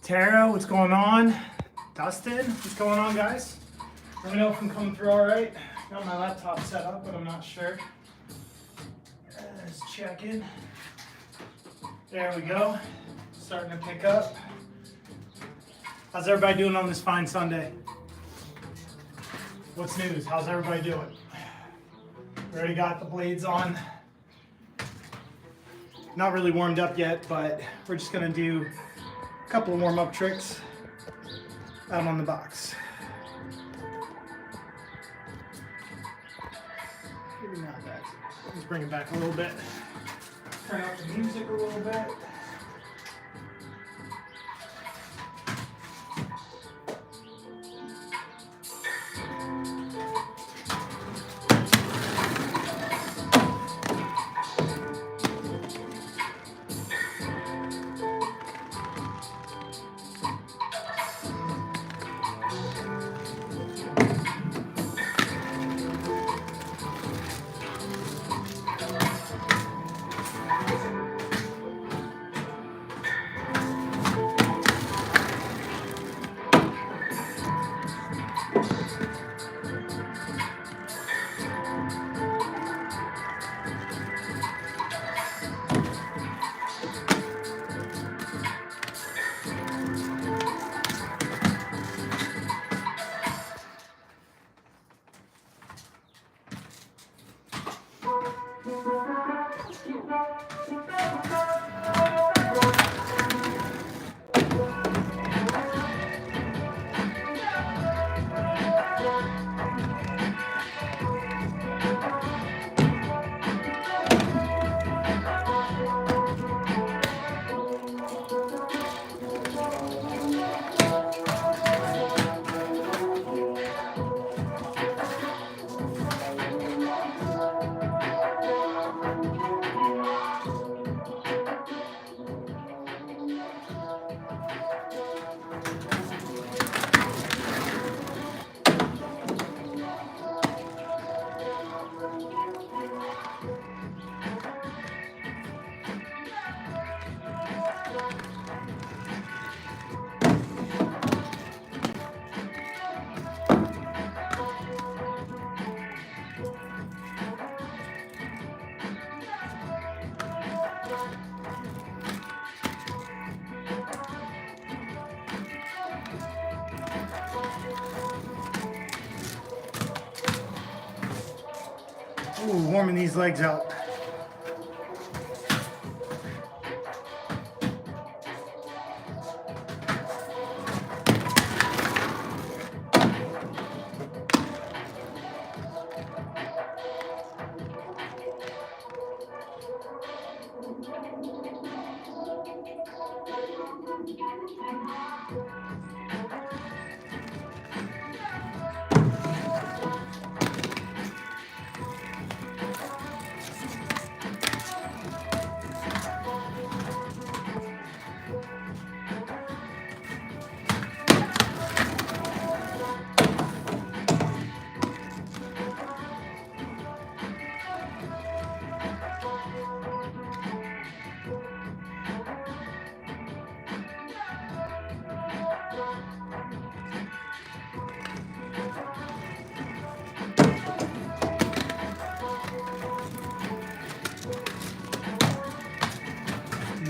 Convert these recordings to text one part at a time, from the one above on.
Tara, what's going on? Dustin, what's going on, guys? Let me know if I'm coming through all right. Got my laptop set up, but I'm not sure. Let's check in. There we go. Starting to pick up. How's everybody doing on this fine Sunday? What's news? How's everybody doing? We already got the blades on. Not really warmed up yet, but we're just gonna do a couple of warm-up tricks out on the box. Maybe not that. Let's bring it back a little bit. Turn up the music a little bit. Ooh, warming these legs out.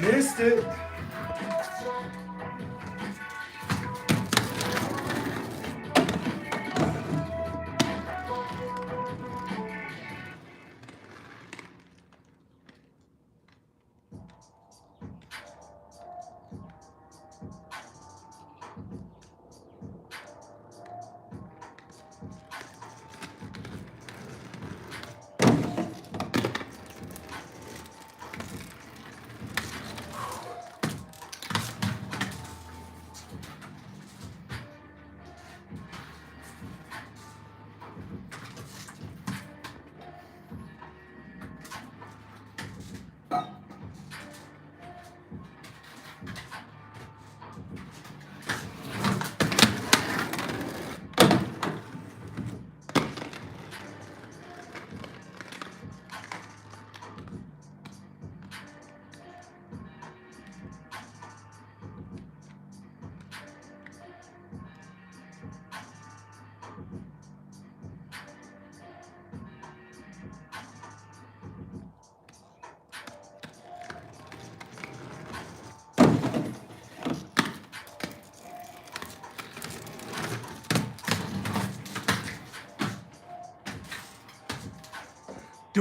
Missed it.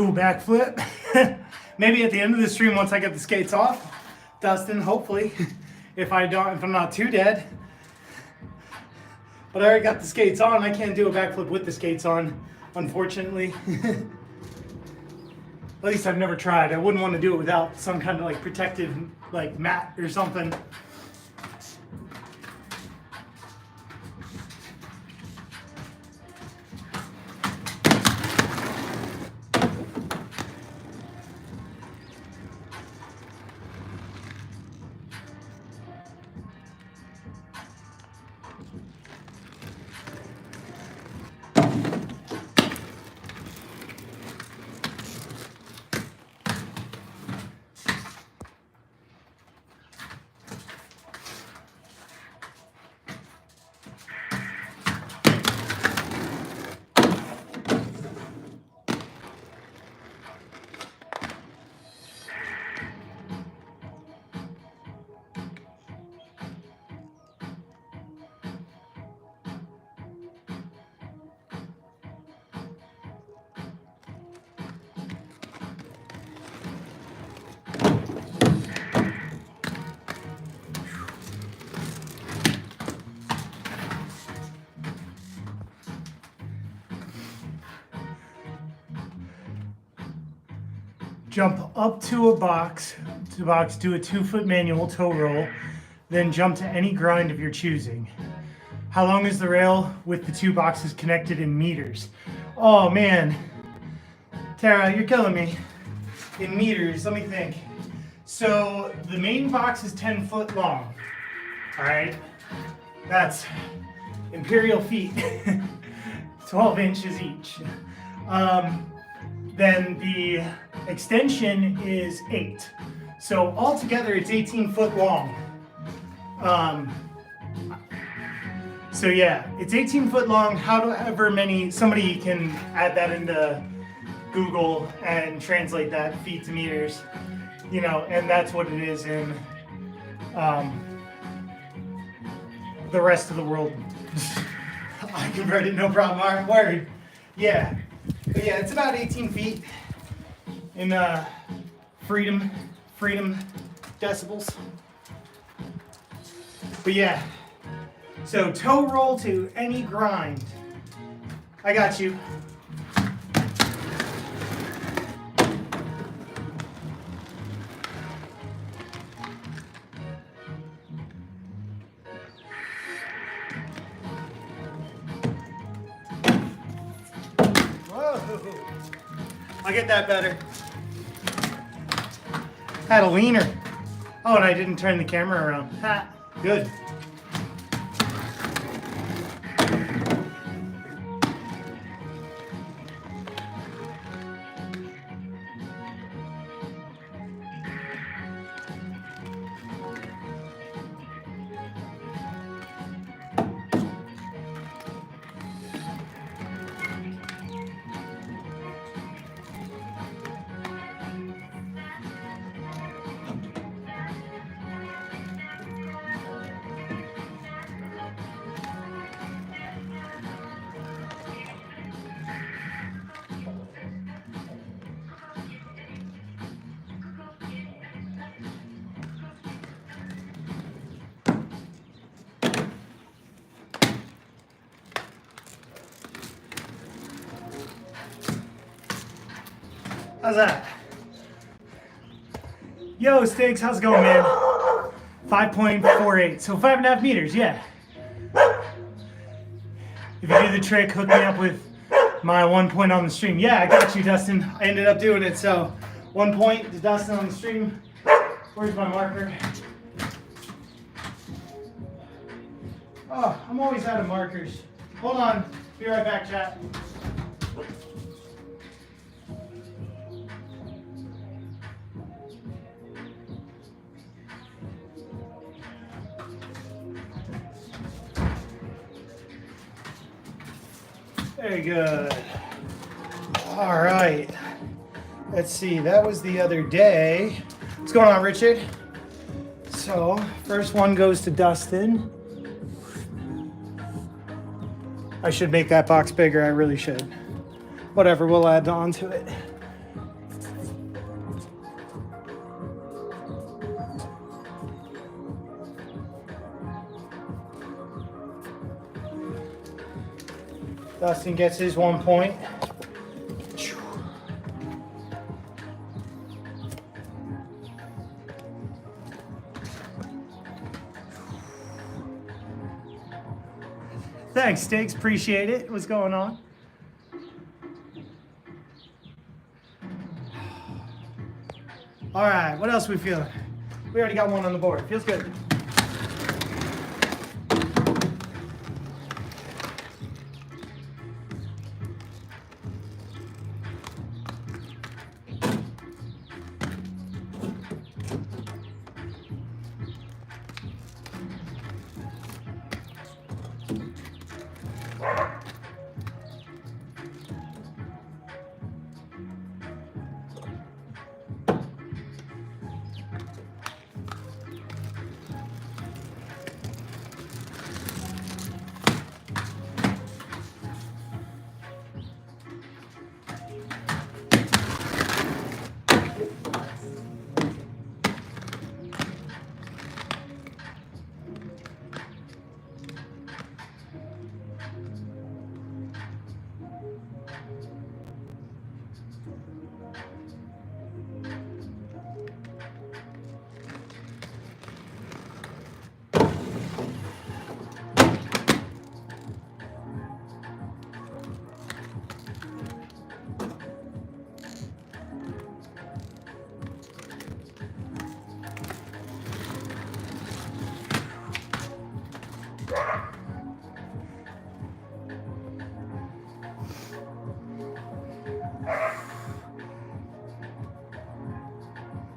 do a backflip. Maybe at the end of the stream once I get the skates off, Dustin, hopefully, if I'm not too dead. But I already got the skates on. I can't do a backflip with the skates on, unfortunately. At least I've never tried. I wouldn't want to do it without some kind of like protective like mat or something. Jump up to a box, do a 2-foot manual toe roll, then jump to any grind of your choosing. How long is the rail with the 2 boxes connected in meters? Oh man, Tara, you're killing me. In meters, let me think. So the main box is 10 foot long, all right? That's imperial feet, 12 inches each. Then the extension is 8. So altogether it's 18 foot long. So yeah, it's 18 foot long. However many, somebody can add that into Google and translate that feet to meters, you know, and that's what it is in the rest of the world. I converted, no problem, word. Yeah. But yeah, it's about 18 feet in freedom decibels. But yeah, so toe roll to any grind. I got you. I'll get that better. Had a leaner. Oh, and I didn't turn the camera around. Ha, good. How's that? Yo, Stiggs, how's it going, man? 5.48, so 5.5 meters, yeah. If you do the trick, hook me up with my 1 point on the stream. Yeah, I got you, Dustin. I ended up doing it, so 1 point to Dustin on the stream. Where's my marker? Oh, I'm always out of markers. Hold on, be right back, chat. Very good. All right. Let's see. That was the other day. What's going on, Richard? So, first one goes to Dustin. I should make that box bigger. I really should. Whatever. We'll add on to it. Dustin gets his 1 point. Thanks, Sticks. Appreciate it. What's going on? All right, what else are we feeling? We already got one on the board. Feels good.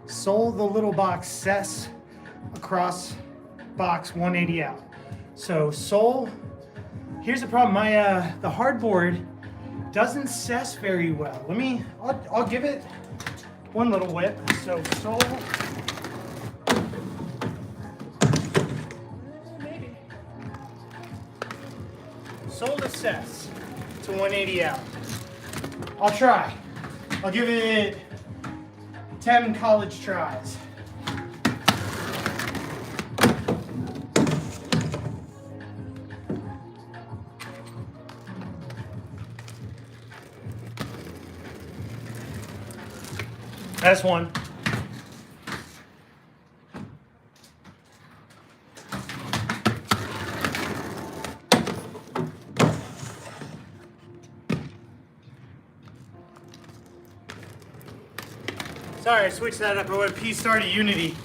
Sole the little box cess across box 180 out. So sole, here's the problem, the hardboard doesn't cess very well. I'll give it one little whip. So sole, maybe. Sole to cess to 180 out. I'll try. I'll give it 10 college tries. That's one. Sorry, I switched that up. I went P-Star to Unity.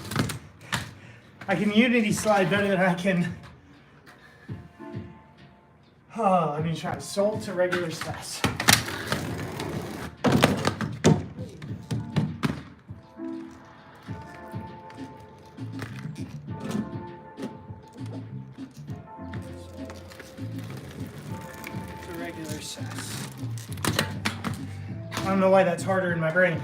I can Unity slide better than I can. Oh, let me try. Sole to regular cess. To regular cess. I don't know why that's harder in my brain.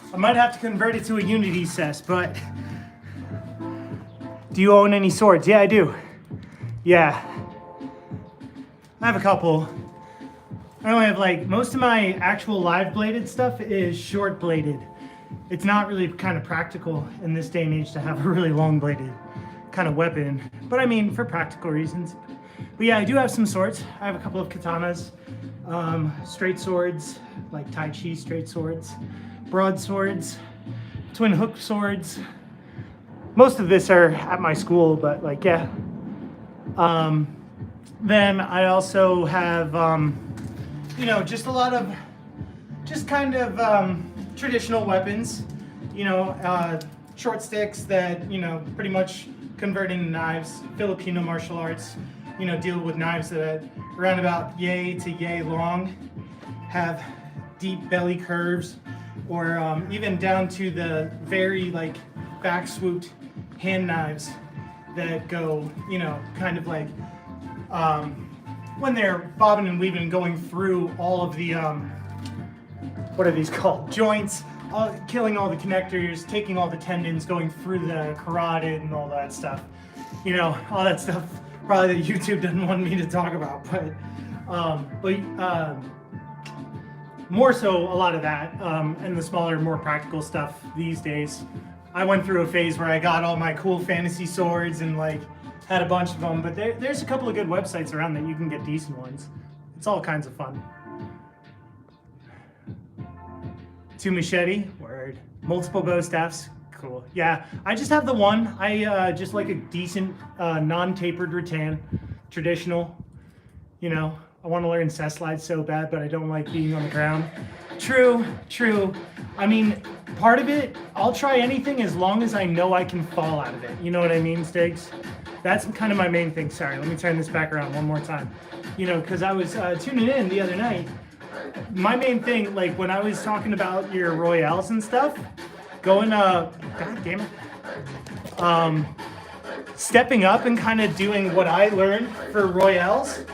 I might have to convert it to a Unity cess, but do you own any swords? Yeah, I do. Yeah. I have a couple. I only have most of my actual live bladed stuff is short bladed. It's not really kind of practical in this day and age to have a really long bladed kind of weapon. But I mean, for practical reasons. But yeah, I do have some swords. I have a couple of katanas, straight swords, like Tai Chi straight swords. Broadswords, twin hook swords. Most of this are at my school, but yeah. Then I also have, just a lot of, traditional weapons. Short sticks that, pretty much convert into knives. Filipino martial arts, deal with knives that are around about yay to yay long, have deep belly curves, or even down to the very back swooped hand knives that go, kind of when they're bobbing and weaving, going through all of the, what are these called? Joints, killing all the connectors, taking all the tendons, going through the carotid and all that stuff. You know, all that stuff probably that YouTube doesn't want me to talk about, but more so a lot of that, and the smaller, more practical stuff these days. I went through a phase where I got all my cool fantasy swords and like had a bunch of them, but there's a couple of good websites around that you can get decent ones. It's all kinds of fun. 2 machete, word. Multiple bow staffs, cool. Yeah, I just have the one. I just like a decent non-tapered rattan, traditional. You know, I want to learn cess slide so bad, but I don't like being on the ground. True. I mean, part of it, I'll try anything as long as I know I can fall out of it. You know what I mean, Stiggs? That's kind of my main thing. Sorry, let me turn this back around one more time. You know, because I was tuning in the other night. My main thing, like when I was talking about your Royales and stuff, going, God damn it, stepping up and kind of doing what I learned for Royales.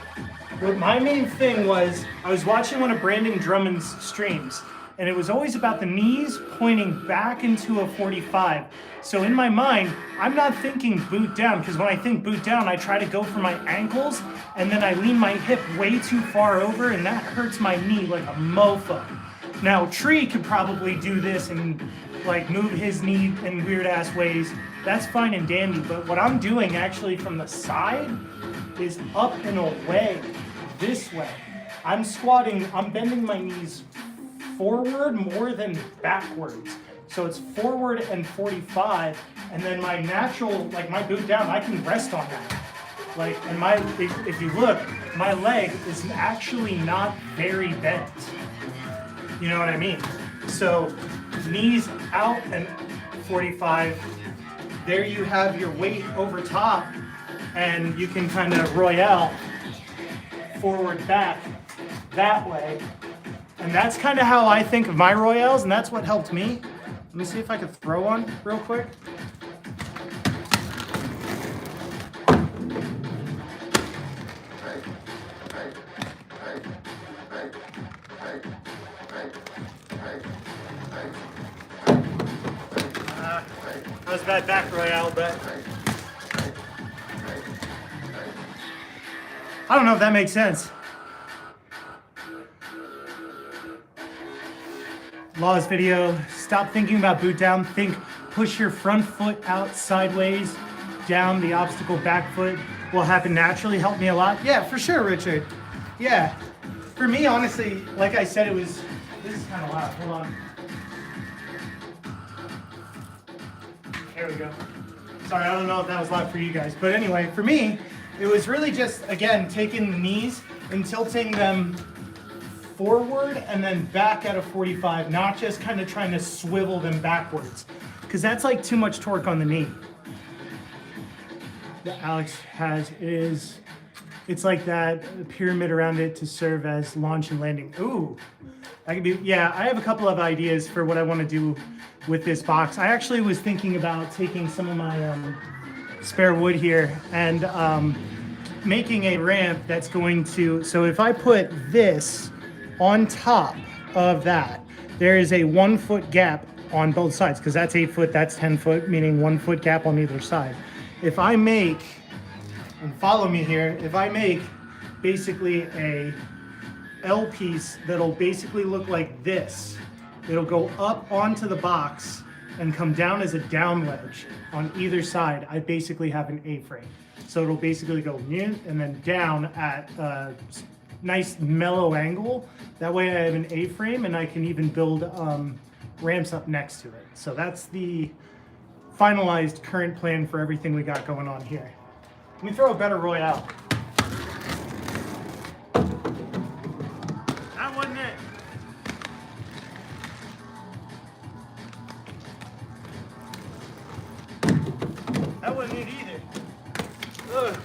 What my main thing was, I was watching one of Brandon Drummond's streams, and it was always about the knees pointing back into a 45. So in my mind, I'm not thinking boot down, because when I think boot down, I try to go for my ankles, and then I lean my hip way too far over, and that hurts my knee like a mofo. Now, Tree could probably do this and like move his knee in weird ass ways. That's fine and dandy, but what I'm doing actually from the side is up and away, this way. I'm squatting, I'm bending my knees forward more than backwards. So it's forward and 45, and then my natural, like my boot down, I can rest on that. Like, and if you look, my leg is actually not very bent. You know what I mean? So knees out and 45, there you have your weight over top, and you can kind of royale forward back that way. And that's kind of how I think of my Royales, and that's what helped me. Let me see if I could throw one real quick. That was a bad back Royale, but I don't know if that makes sense. Law's video, stop thinking about boot down, think push your front foot out sideways, down, the obstacle back foot will happen naturally, helped me a lot. Yeah, for sure, Richard. Yeah, for me, honestly, like I said, this is kind of loud, hold on. There we go. Sorry, I don't know if that was loud for you guys, but anyway, for me, it was really just, again, taking the knees and tilting them forward and then back at a 45, not just kind of trying to swivel them backwards, because that's like too much torque on the knee. That Alex has is, it's like that pyramid around it to serve as launch and landing. Ooh, that could be, yeah, I have a couple of ideas for what I want to do with this box. I actually was thinking about taking some of my spare wood here and making a ramp that's going to, so if I put this on top of that, there is a 1 foot gap on both sides, because that's 8 foot, that's 10 foot, meaning 1 foot gap on either side. If I make, and follow me here, if I make basically a L piece that'll basically look like this, it'll go up onto the box and come down as a down ledge on either side. I basically have an A-frame. So it'll basically go in and then down at a nice mellow angle. That way I have an A-frame and I can even build ramps up next to it. So that's the finalized current plan for everything we got going on here. Let me throw a better Royale. That wasn't it. That wasn't it either. Ugh.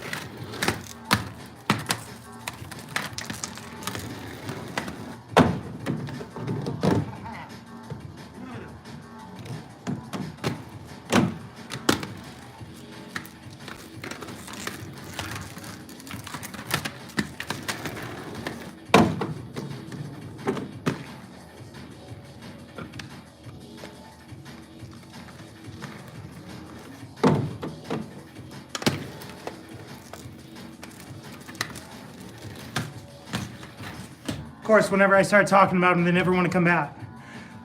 course, whenever I start talking about them, they never want to come back.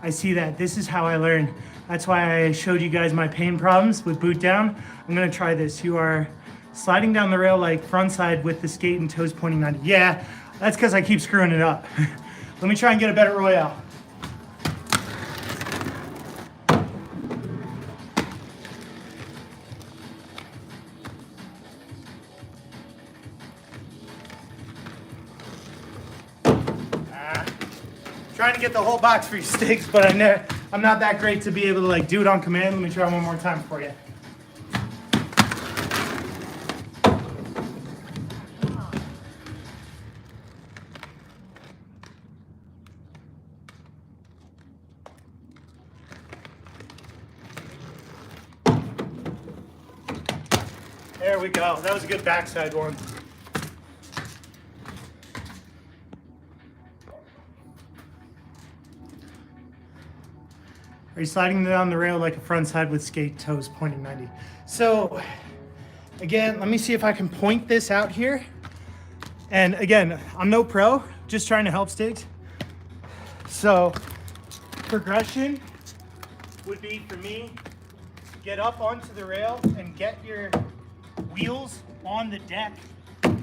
I see that. This is how I learn. That's why I showed you guys my pain problems with boot down. I'm gonna try this. You are sliding down the rail like front side with the skate and toes pointing 90. Yeah, that's because I keep screwing it up. Let me try and get a better Royale. Trying to get the whole box for you, Sticks, but I'm not that great to be able to like do it on command. Let me try one more time for you. There we go. That was a good backside one. Are you sliding down the rail like a front side with skate toes pointing 90? So again, let me see if I can point this out here. And again, I'm no pro, just trying to help Sticks. So progression would be for me, get up onto the rail and get your wheels on the deck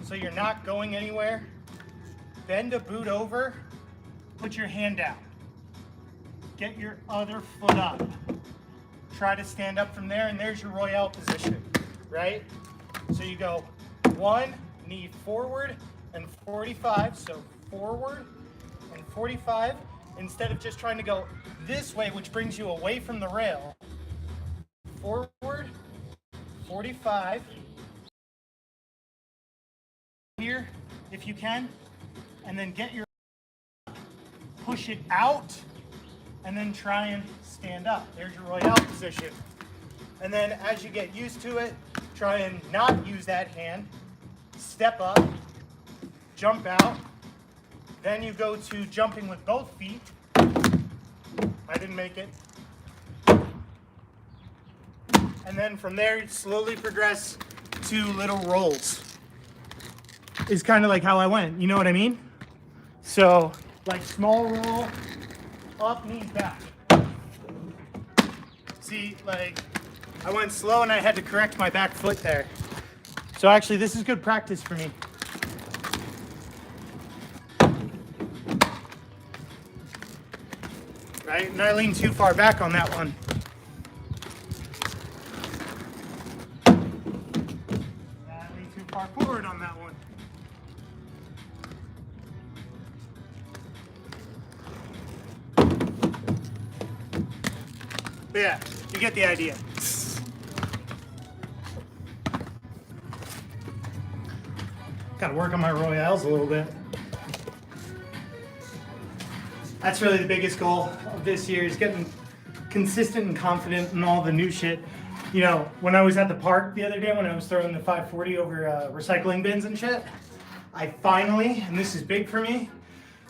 so you're not going anywhere. Bend a boot over, put your hand down. Get your other foot up. Try to stand up from there, and there's your Royale position, right? So you go 1, knee forward and 45, so forward and 45, instead of just trying to go this way, which brings you away from the rail. Forward, 45, here, if you can, and then get your, push it out, and then try and stand up. There's your Royale position. And then as you get used to it, try and not use that hand. Step up, jump out. Then you go to jumping with both feet. I didn't make it. And then from there, you slowly progress to little rolls. Is kind of like how I went, you know what I mean? So like small roll, up, knees back. See, like, I went slow and I had to correct my back foot there. So actually, this is good practice for me. Right, and I leaned too far back on that one. I leaned too far forward on that one. But yeah, you get the idea. Got to work on my Royales a little bit. That's really the biggest goal of this year, is getting consistent and confident in all the new shit. You know, when I was at the park the other day, when I was throwing the 540 over recycling bins and shit, I finally, and this is big for me,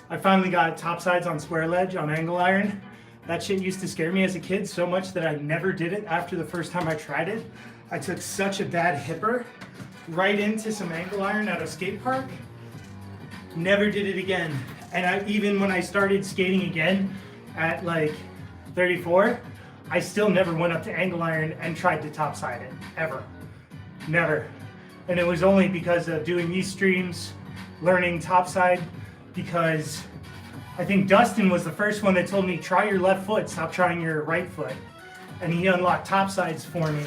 I finally got topsides on square ledge on angle iron. That shit used to scare me as a kid so much that I never did it after the first time I tried it. I took such a bad hipper right into some angle iron at a skate park. Never did it again. And even when I started skating again at like 34, I still never went up to angle iron and tried to topside it, ever. Never. And it was only because of doing these streams, learning topside, because I think Dustin was the first one that told me, try your left foot, stop trying your right foot. And he unlocked topsides for me.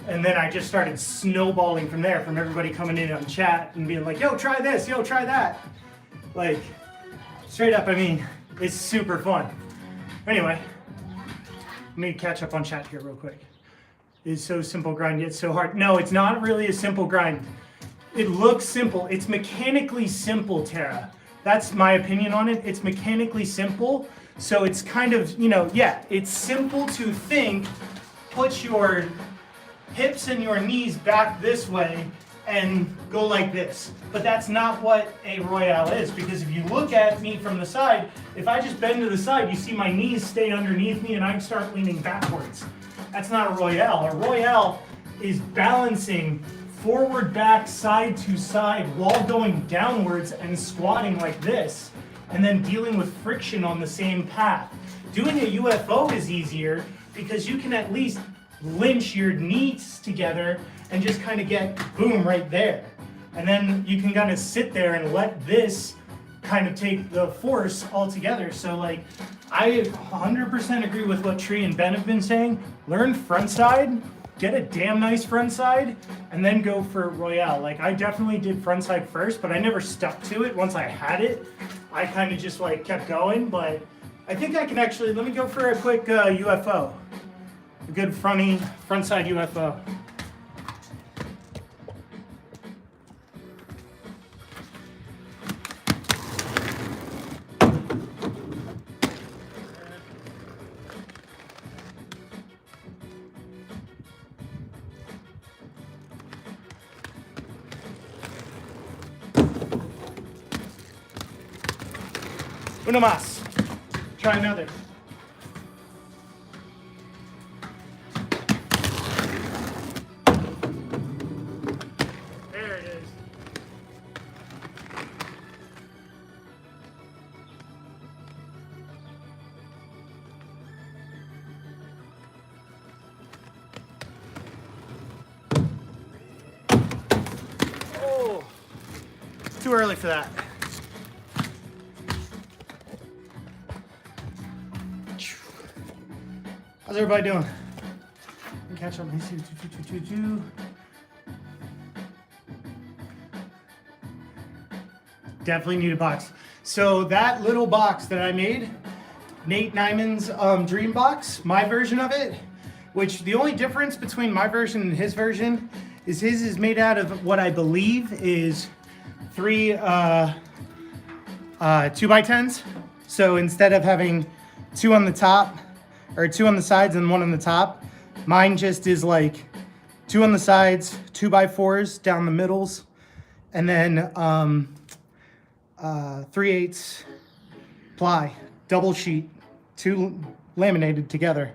And then I just started snowballing from there, from everybody coming in on chat and being like, yo, try this, yo, try that. Like, straight up, I mean, it's super fun. Anyway, let me catch up on chat here real quick. It's so simple grind, yet so hard. No, it's not really a simple grind. It looks simple. It's mechanically simple, Tara. That's my opinion on it. It's mechanically simple. So it's kind of, you know, yeah, it's simple to think, put your hips and your knees back this way and go like this. But that's not what a Royale is, because if you look at me from the side, if I just bend to the side, you see my knees stay underneath me and I start leaning backwards. That's not a Royale. A Royale is balancing forward, back, side to side while going downwards and squatting like this and then dealing with friction on the same path. Doing a UFO is easier because you can at least lynch your knees together and just kind of get boom right there. And then you can kind of sit there and let this kind of take the force all together. So like, I 100% agree with what Tree and Ben have been saying. Learn front side, get a damn nice front side, and then go for Royale. Like, I definitely did front side first, but I never stuck to it. Once I had it, I kind of just like kept going. But I think I can actually, let me go for a quick UFO. A good front side UFO. Uno más. Try another. There it is. Oh, it's too early for that. How's everybody doing? Let me catch up. Let me see. Definitely need a box. So that little box that I made, Nate Nyman's dream box, my version of it, which the only difference between my version and his version is his is made out of what I believe is 3 2x10s. So instead of having 2 on the top, or 2 on the sides and 1 on the top, mine just is like 2 on the sides, 2x4s down the middles, and then 3/8 ply, double sheet, 2 laminated together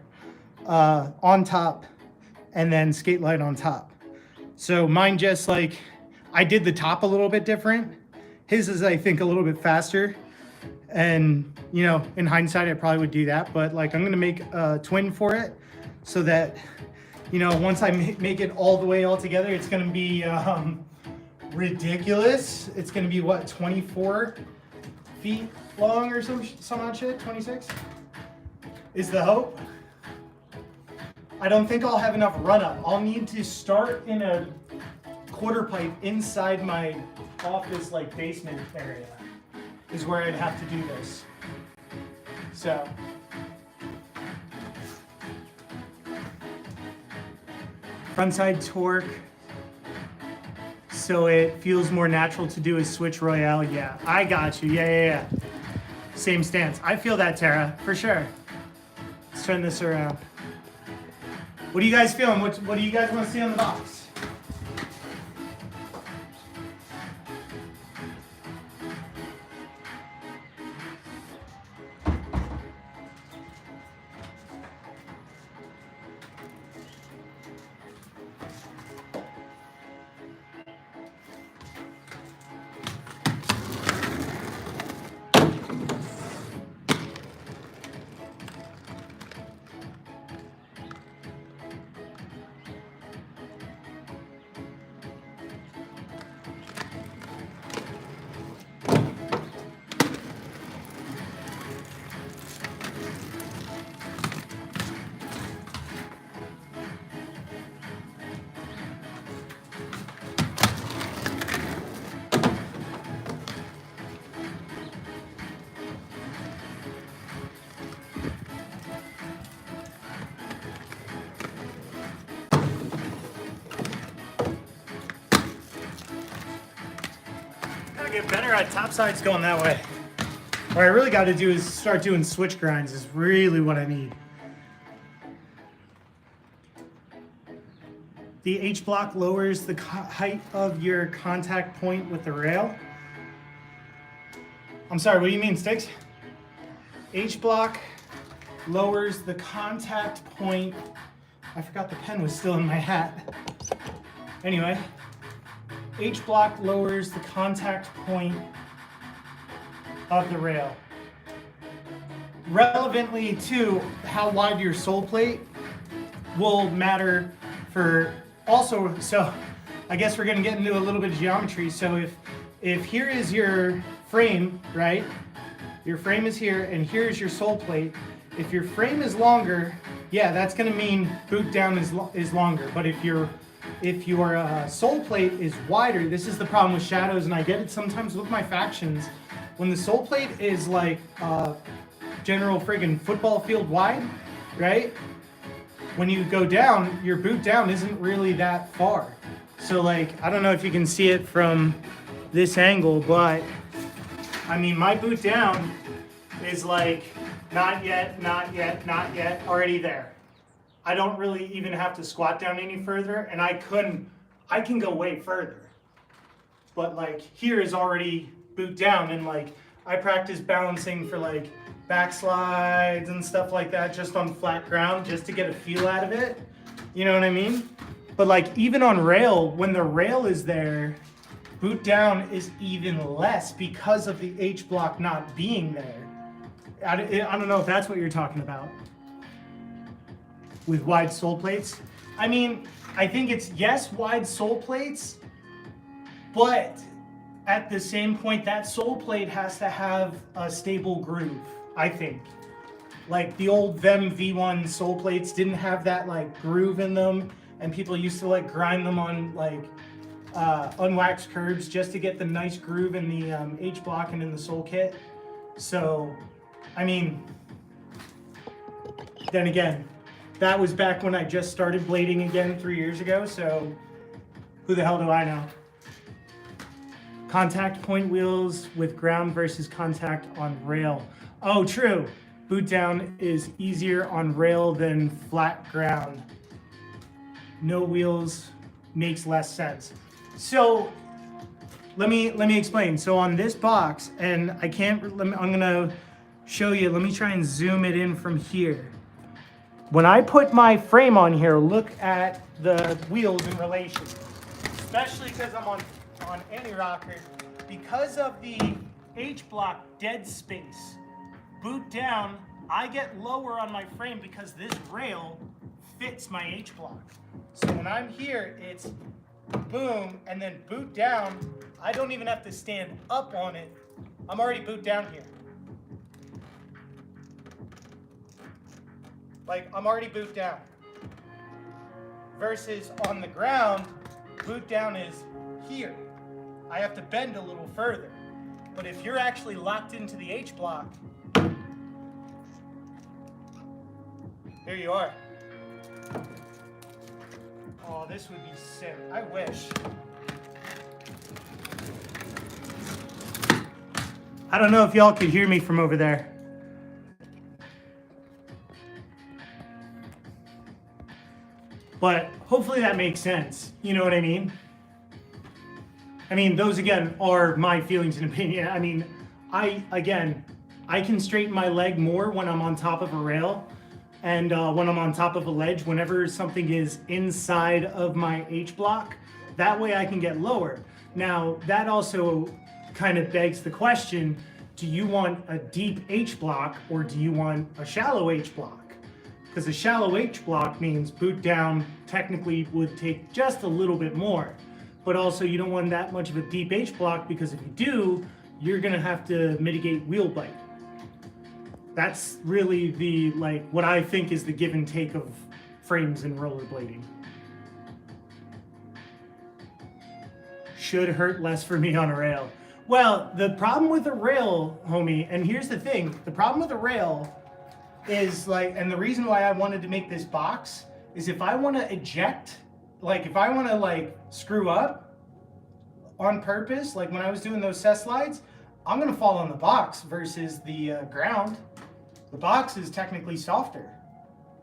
on top, and then skate light on top. So mine just like, I did the top a little bit different. His is, I think, a little bit faster. And, you know, in hindsight, I probably would do that. But, like, I'm going to make a twin for it so that, you know, once I make it all the way all together, it's going to be ridiculous. It's going to be, what, 24 feet long or some odd shit? 26 is the hope. I don't think I'll have enough run up. I'll need to start in a quarter pipe inside my office, like, basement area. Is where I'd have to do this. So front side torque, so it feels more natural to do a switch Royale. Yeah, I got you. Yeah. Same stance. I feel that, Tara, for sure. Let's turn this around. What are you guys feeling? What do you guys want to see on the box? Get better at top sides going that way. What I really got to do is start doing switch grinds is really what I need. The H block lowers the height of your contact point with the rail. I'm sorry, what do you mean, Sticks? H block lowers the contact point. I forgot the pen was still in my hat. Anyway. H block lowers the contact point of the rail. Relevantly to how wide your sole plate will matter for also, so I guess we're gonna get into a little bit of geometry. So if here is your frame, right? Your frame is here and here's your sole plate. If your frame is longer, yeah, that's gonna mean boot down is longer. But if your sole plate is wider, this is the problem with shadows, and I get it sometimes with my factions. When the sole plate is like general friggin' football field wide, right? When you go down, your boot down isn't really that far. So like, I don't know if you can see it from this angle, but I mean, my boot down is like, not yet, not yet, not yet, already there. I don't really even have to squat down any further, and I can go way further. But like, here is already boot down, and like, I practice balancing for like backslides and stuff like that just on flat ground, just to get a feel out of it. You know what I mean? But like, even on rail, when the rail is there, boot down is even less because of the H block not being there. I don't know if that's what you're talking about with wide sole plates. I mean, I think it's, yes, wide sole plates, but at the same point, that sole plate has to have a stable groove, I think. Like the old Vem V1 sole plates didn't have that like groove in them, and people used to like grind them on like unwaxed curbs just to get the nice groove in the H block and in the sole kit. So, I mean, then again, that was back when I just started blading again 3 years ago, so who the hell do I know? Contact point wheels with ground versus contact on rail. Oh, true. Boot down is easier on rail than flat ground. No wheels makes less sense. So let me explain. So on this box, and I can't, I'm gonna show you, let me try and zoom it in from here. When I put my frame on here, look at the wheels in relation, especially because I'm on any rocker. Because of the H block dead space, boot down, I get lower on my frame because this rail fits my H block. So when I'm here, it's boom, and then boot down, I don't even have to stand up on it. I'm already boot down here. Like, I'm already boot down. Versus on the ground, boot down is here. I have to bend a little further. But if you're actually locked into the H block, here you are. Oh, this would be sick. I wish. I don't know if y'all could hear me from over there. But hopefully that makes sense. You know what I mean? I mean, those again are my feelings and opinion. I mean, I can straighten my leg more when I'm on top of a rail and when I'm on top of a ledge, whenever something is inside of my H block, that way I can get lower. Now, that also kind of begs the question, do you want a deep H block or do you want a shallow H block? Because a shallow H block means boot down technically would take just a little bit more. But also you don't want that much of a deep H block because if you do, you're gonna have to mitigate wheel bite. That's really the, like, what I think is the give and take of frames and rollerblading. Should hurt less for me on a rail. Well, the problem with a rail, homie, and here's the thing, the problem with a rail is like, and the reason why I wanted to make this box is if I want to eject, like if I want to like screw up on purpose, like when I was doing those set slides, I'm going to fall on the box versus the ground. The box is technically softer,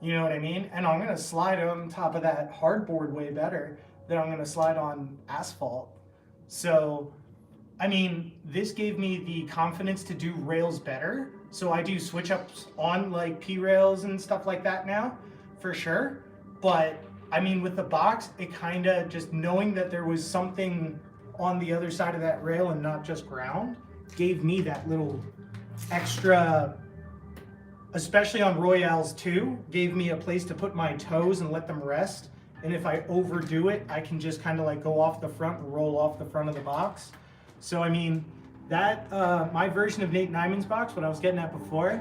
you know what I mean? And I'm going to slide on top of that hardboard way better than I'm going to slide on asphalt. So, I mean, this gave me the confidence to do rails better. So I do switch ups on like P rails and stuff like that now, for sure. But I mean, with the box, it kind of just knowing that there was something on the other side of that rail and not just ground, gave me that little extra, especially on Royales too, gave me a place to put my toes and let them rest. And if I overdo it, I can just kind of like go off the front and roll off the front of the box. So I mean, that my version of Nate Nyman's box, what I was getting at before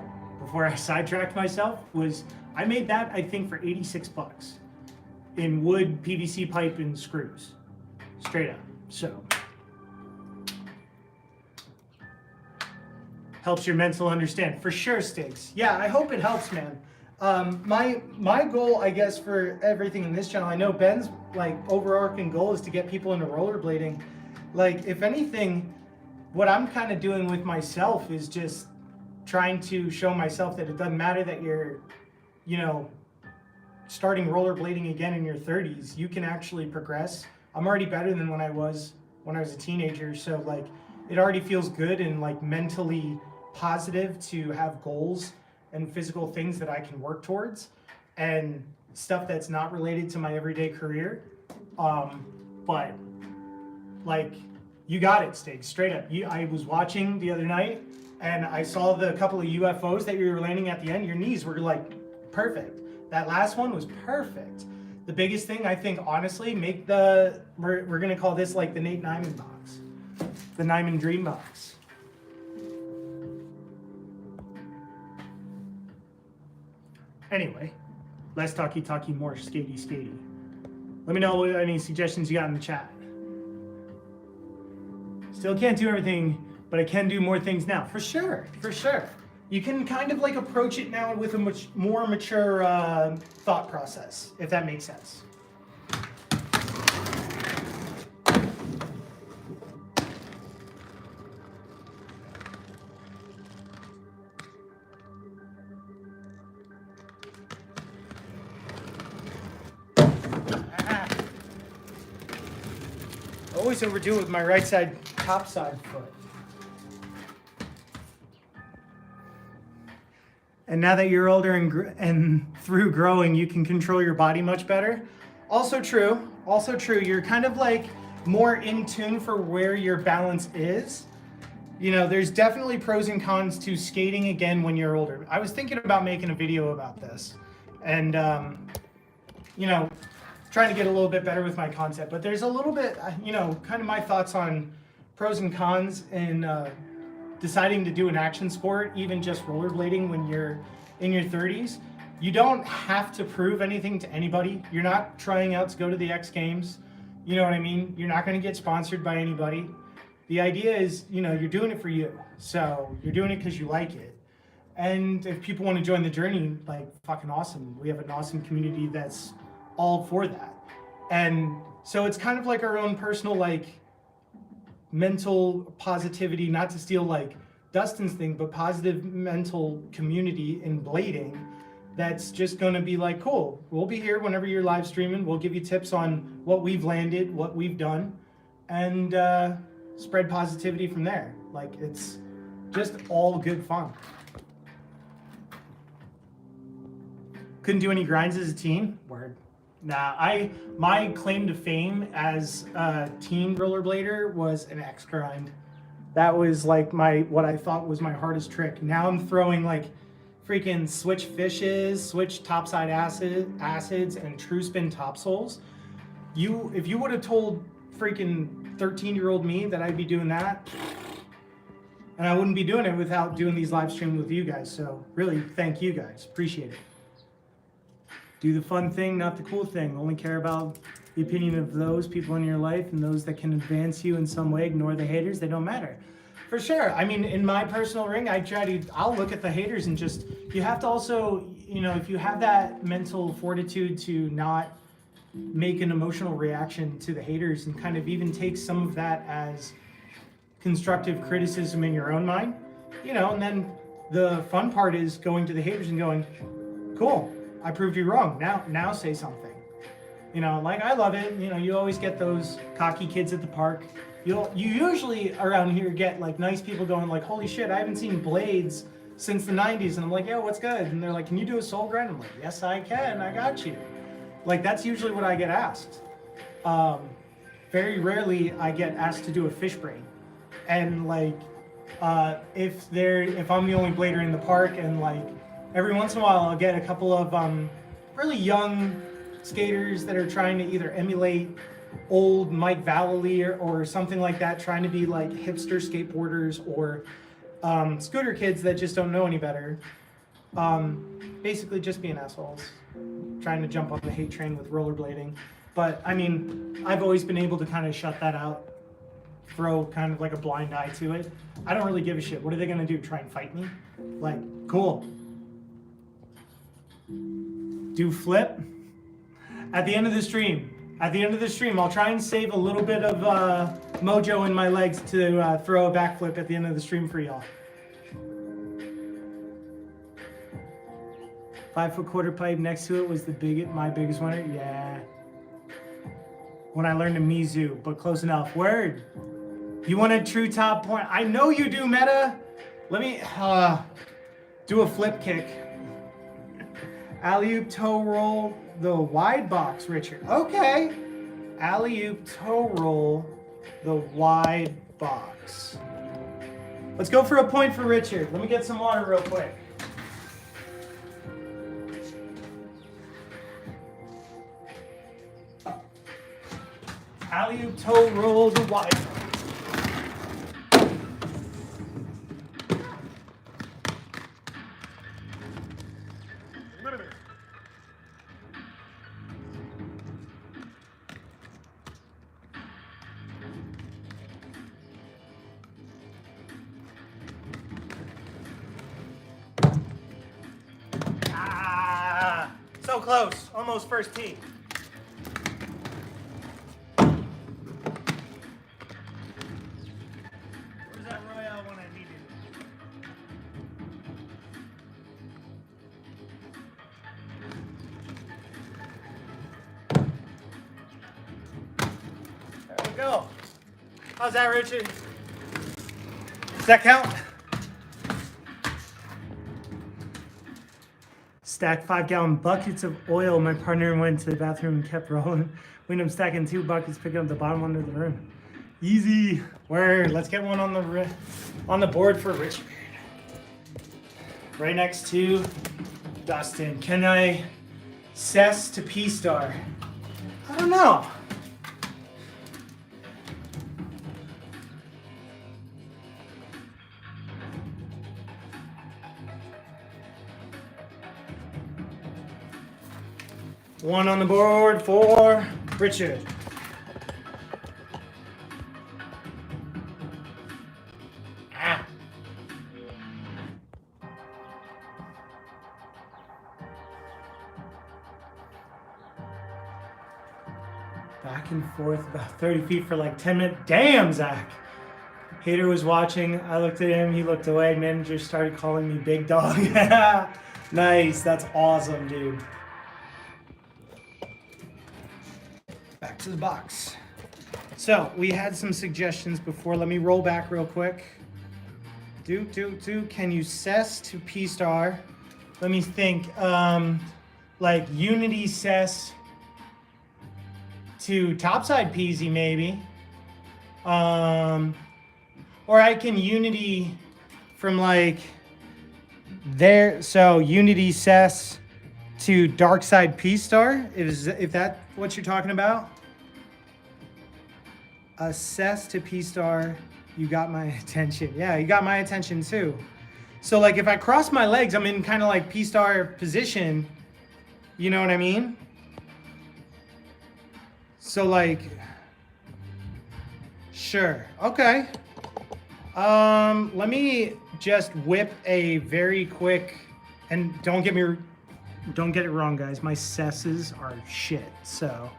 I sidetracked myself, was I made that I think for 86 bucks in wood, PVC pipe, and screws, straight up. So helps your mental understand for sure, Stiggs. Yeah, I hope it helps, man. My goal, I guess, for everything in this channel, I know Ben's like overarching goal is to get people into rollerblading. Like, if anything, what I'm kind of doing with myself is just trying to show myself that it doesn't matter that you're, you know, starting rollerblading again in your 30s. You can actually progress. I'm already better than when I was a teenager. So like, it already feels good and like mentally positive to have goals and physical things that I can work towards and stuff that's not related to my everyday career. But like, you got it, Stig, straight up. I was watching the other night and I saw the couple of UFOs that you were landing at the end. Your knees were like perfect. That last one was perfect. The biggest thing, I think, honestly, we're gonna call this like the Nate Nyman box, the Nyman Dream box. Anyway, less talky, more skatey. Let me know any suggestions you got in the chat. Still can't do everything, but I can do more things now. For sure. You can kind of like approach it now with a much more mature thought process, if that makes sense. Always overdo it with my right side, top side foot. And now that you're older and through growing, you can control your body much better. Also true. You're kind of like more in tune for where your balance is. You know, there's definitely pros and cons to skating again when you're older. I was thinking about making a video about this and, you know, trying to get a little bit better with my content, but there's a little bit, you know, kind of my thoughts on pros and cons in deciding to do an action sport, even just rollerblading when you're in your 30s. You don't have to prove anything to anybody. You're not trying out to go to the X Games. You know what I mean? You're not going to get sponsored by anybody. The idea is, you know, you're doing it for you. So you're doing it because you like it. And if people want to join the journey, like, fucking awesome. We have an awesome community that's all for that. And so it's kind of like our own personal, like, mental positivity, not to steal like Dustin's thing, but positive mental community in blading that's just going to be like, cool, we'll be here whenever you're live streaming. We'll give you tips on what we've landed, what we've done, and spread positivity from there. Like, it's just all good fun. Couldn't do any grinds as a teen? Word. Nah, my claim to fame as a teen rollerblader was an X grind. That was like what I thought was my hardest trick. Now I'm throwing like freaking switch fishes, switch topside acids, and true spin topsoles. If you would have told freaking 13-year-old me that I'd be doing that, and I wouldn't be doing it without doing these live streams with you guys. So really, thank you guys. Appreciate it. Do the fun thing, not the cool thing. Only care about the opinion of those people in your life and those that can advance you in some way. Ignore the haters, they don't matter. For sure. I mean, in my personal ring, I'll look at the haters and just, you have to also, you know, if you have that mental fortitude to not make an emotional reaction to the haters and kind of even take some of that as constructive criticism in your own mind, you know, and then the fun part is going to the haters and going, cool. I proved you wrong. Now say something. You know, like, I love it. You know, you always get those cocky kids at the park. You usually around here get like nice people going like, holy shit, I haven't seen blades since the 90s. And I'm like, yeah, what's good? And they're like, can you do a soul grind? I'm like, yes, I can. I got you. Like, that's usually what I get asked. Very rarely I get asked to do a fish brain. And like, if I'm the only blader in the park, and like every once in a while I'll get a couple of really young skaters that are trying to either emulate old Mike Vallely or something like that, trying to be like hipster skateboarders or scooter kids that just don't know any better. Basically just being assholes, trying to jump on the hate train with rollerblading. But I mean, I've always been able to kind of shut that out, throw kind of like a blind eye to it. I don't really give a shit. What are they gonna do? Try and fight me? Like, cool. Do flip. At the end of the stream, I'll try and save a little bit of mojo in my legs to throw a backflip at the end of the stream for y'all. 5 foot quarter pipe next to it was my biggest winner. Yeah. When I learned to Mizu, but close enough. Word. You want a true top point? I know you do, Meta. Let me do a flip kick. Alley-oop toe roll the wide box, Richard. Okay. Alley-oop toe roll the wide box. Let's go for a point for Richard. Let me get some water real quick. Alley-oop toe roll the wide box. So close, almost first tee. Where's that Royale when I need it? There we go. How's that, Richard? Does that count? Stacked 5-gallon buckets of oil. My partner went to the bathroom and kept rolling. When I'm stacking 2 buckets, picking up the bottom one of the room. Easy. Word. Let's get one on the board for Richard. Right next to Dustin. Can I cess to P-Star? I don't know. One on the board for Richard. Back and forth about 30 feet for like 10 minutes. Damn, Zach. Hater was watching. I looked at him. He looked away. Manager started calling me big dog. Nice. That's awesome, dude. Back to the box. So we had some suggestions before. Let me roll back real quick. Can you cess to P-Star? Let me think. Like Unity cess to topside Peasy maybe. Or I can Unity from like there. So Unity cess to dark side P-Star, if that's what you're talking about. Cess to P-Star, you got my attention. Yeah, you got my attention too. So like if I cross my legs, I'm in kind of like P-Star position. You know what I mean? So like, sure, okay. Let me just whip a very quick, and don't get it wrong, guys. My cesses are shit, so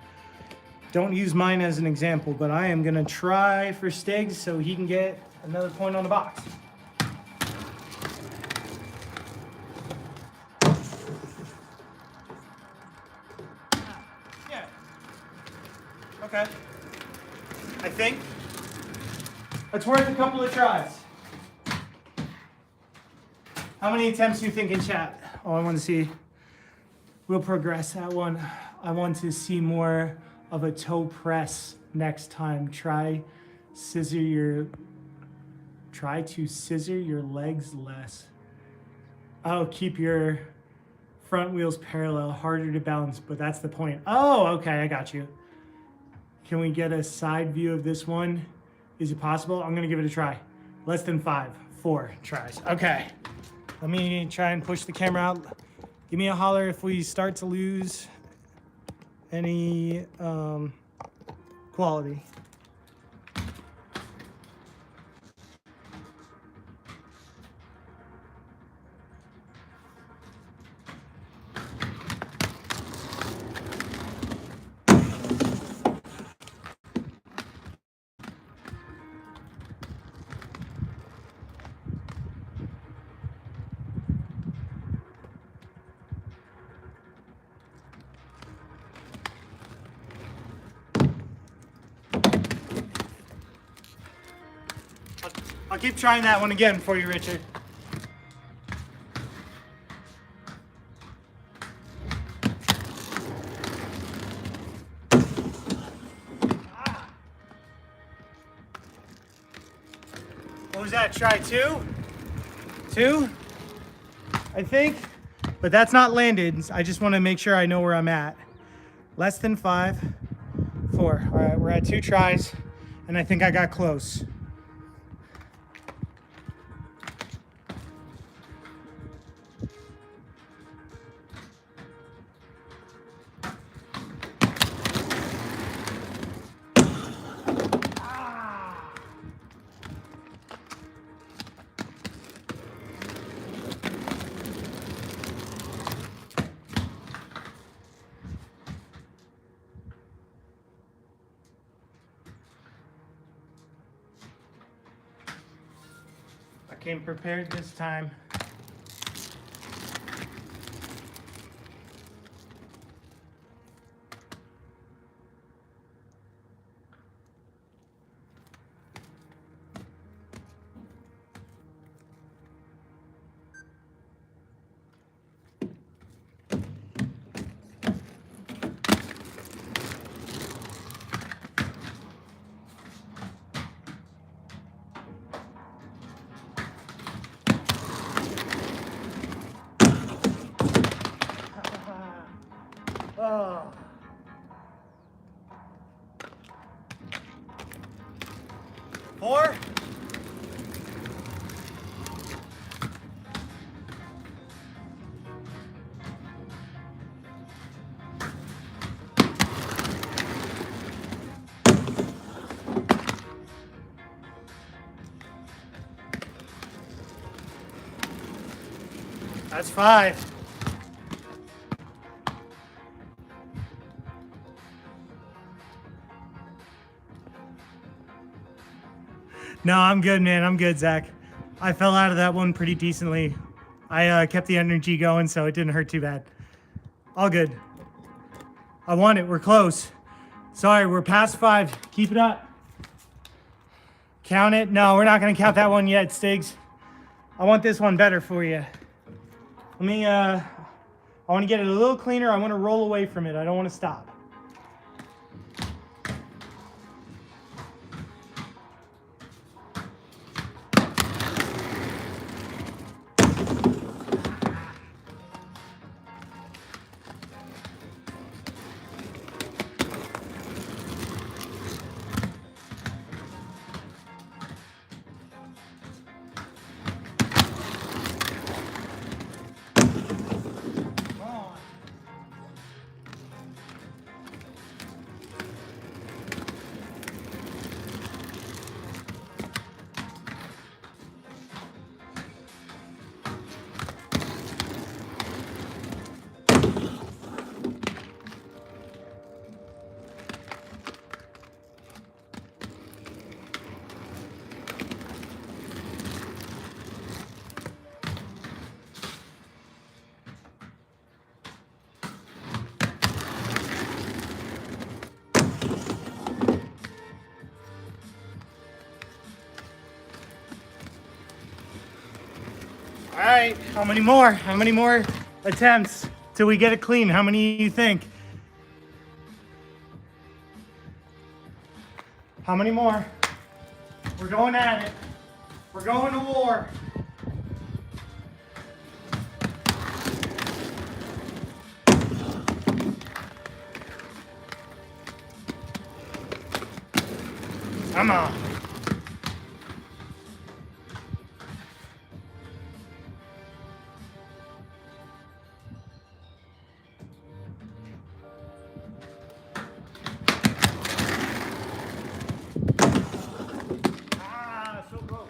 don't use mine as an example, but I am gonna try for Stiggs so he can get another point on the box. Yeah. Okay. I think it's worth a couple of tries. How many attempts do you think in chat? Oh, I want to see. We'll progress that one. I want to see more of a toe press next time. Try scissor your Try to scissor your legs less. Oh, keep your front wheels parallel, harder to balance, but that's the point. Oh, okay, I got you. Can we get a side view of this one? Is it possible? I'm gonna give it a try. Less than 5, 4 tries. Okay, let me try and push the camera out. Give me a holler if we start to lose any quality. I'll keep trying that one again for you, Richard. What was that? Try 2? 2? I think. But that's not landed. I just want to make sure I know where I'm at. Less than 5, 4. All right, we're at 2 tries, and I think I got close. I came prepared this time. Oh. Four. That's 5. No, I'm good, man. I'm good, Zach. I fell out of that one pretty decently. I kept the energy going, so it didn't hurt too bad. All good. I won it. We're close. Sorry, we're past 5. Keep it up. Count it. No, we're not going to count that one yet, Stiggs. I want this one better for you. Let me, I want to get it a little cleaner. I want to roll away from it. I don't want to stop. All right, how many more? How many more attempts till we get it clean? How many do you think? How many more? We're going at it. We're going to war. Come on. So close.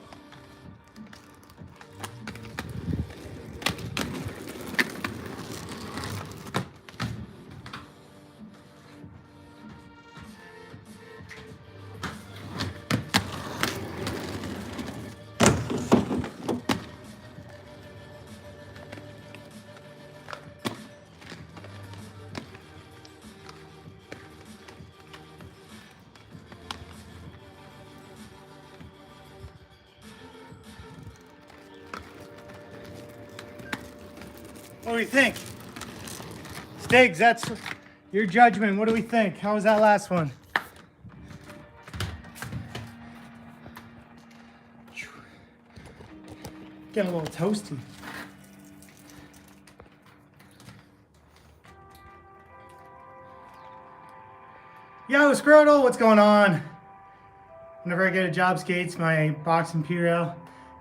What do we think? Stiggs, that's your judgment. What do we think? How was that last one? Getting a little toasty. Yo, Scrotal, what's going on? Whenever I get a job skates, my box Imperial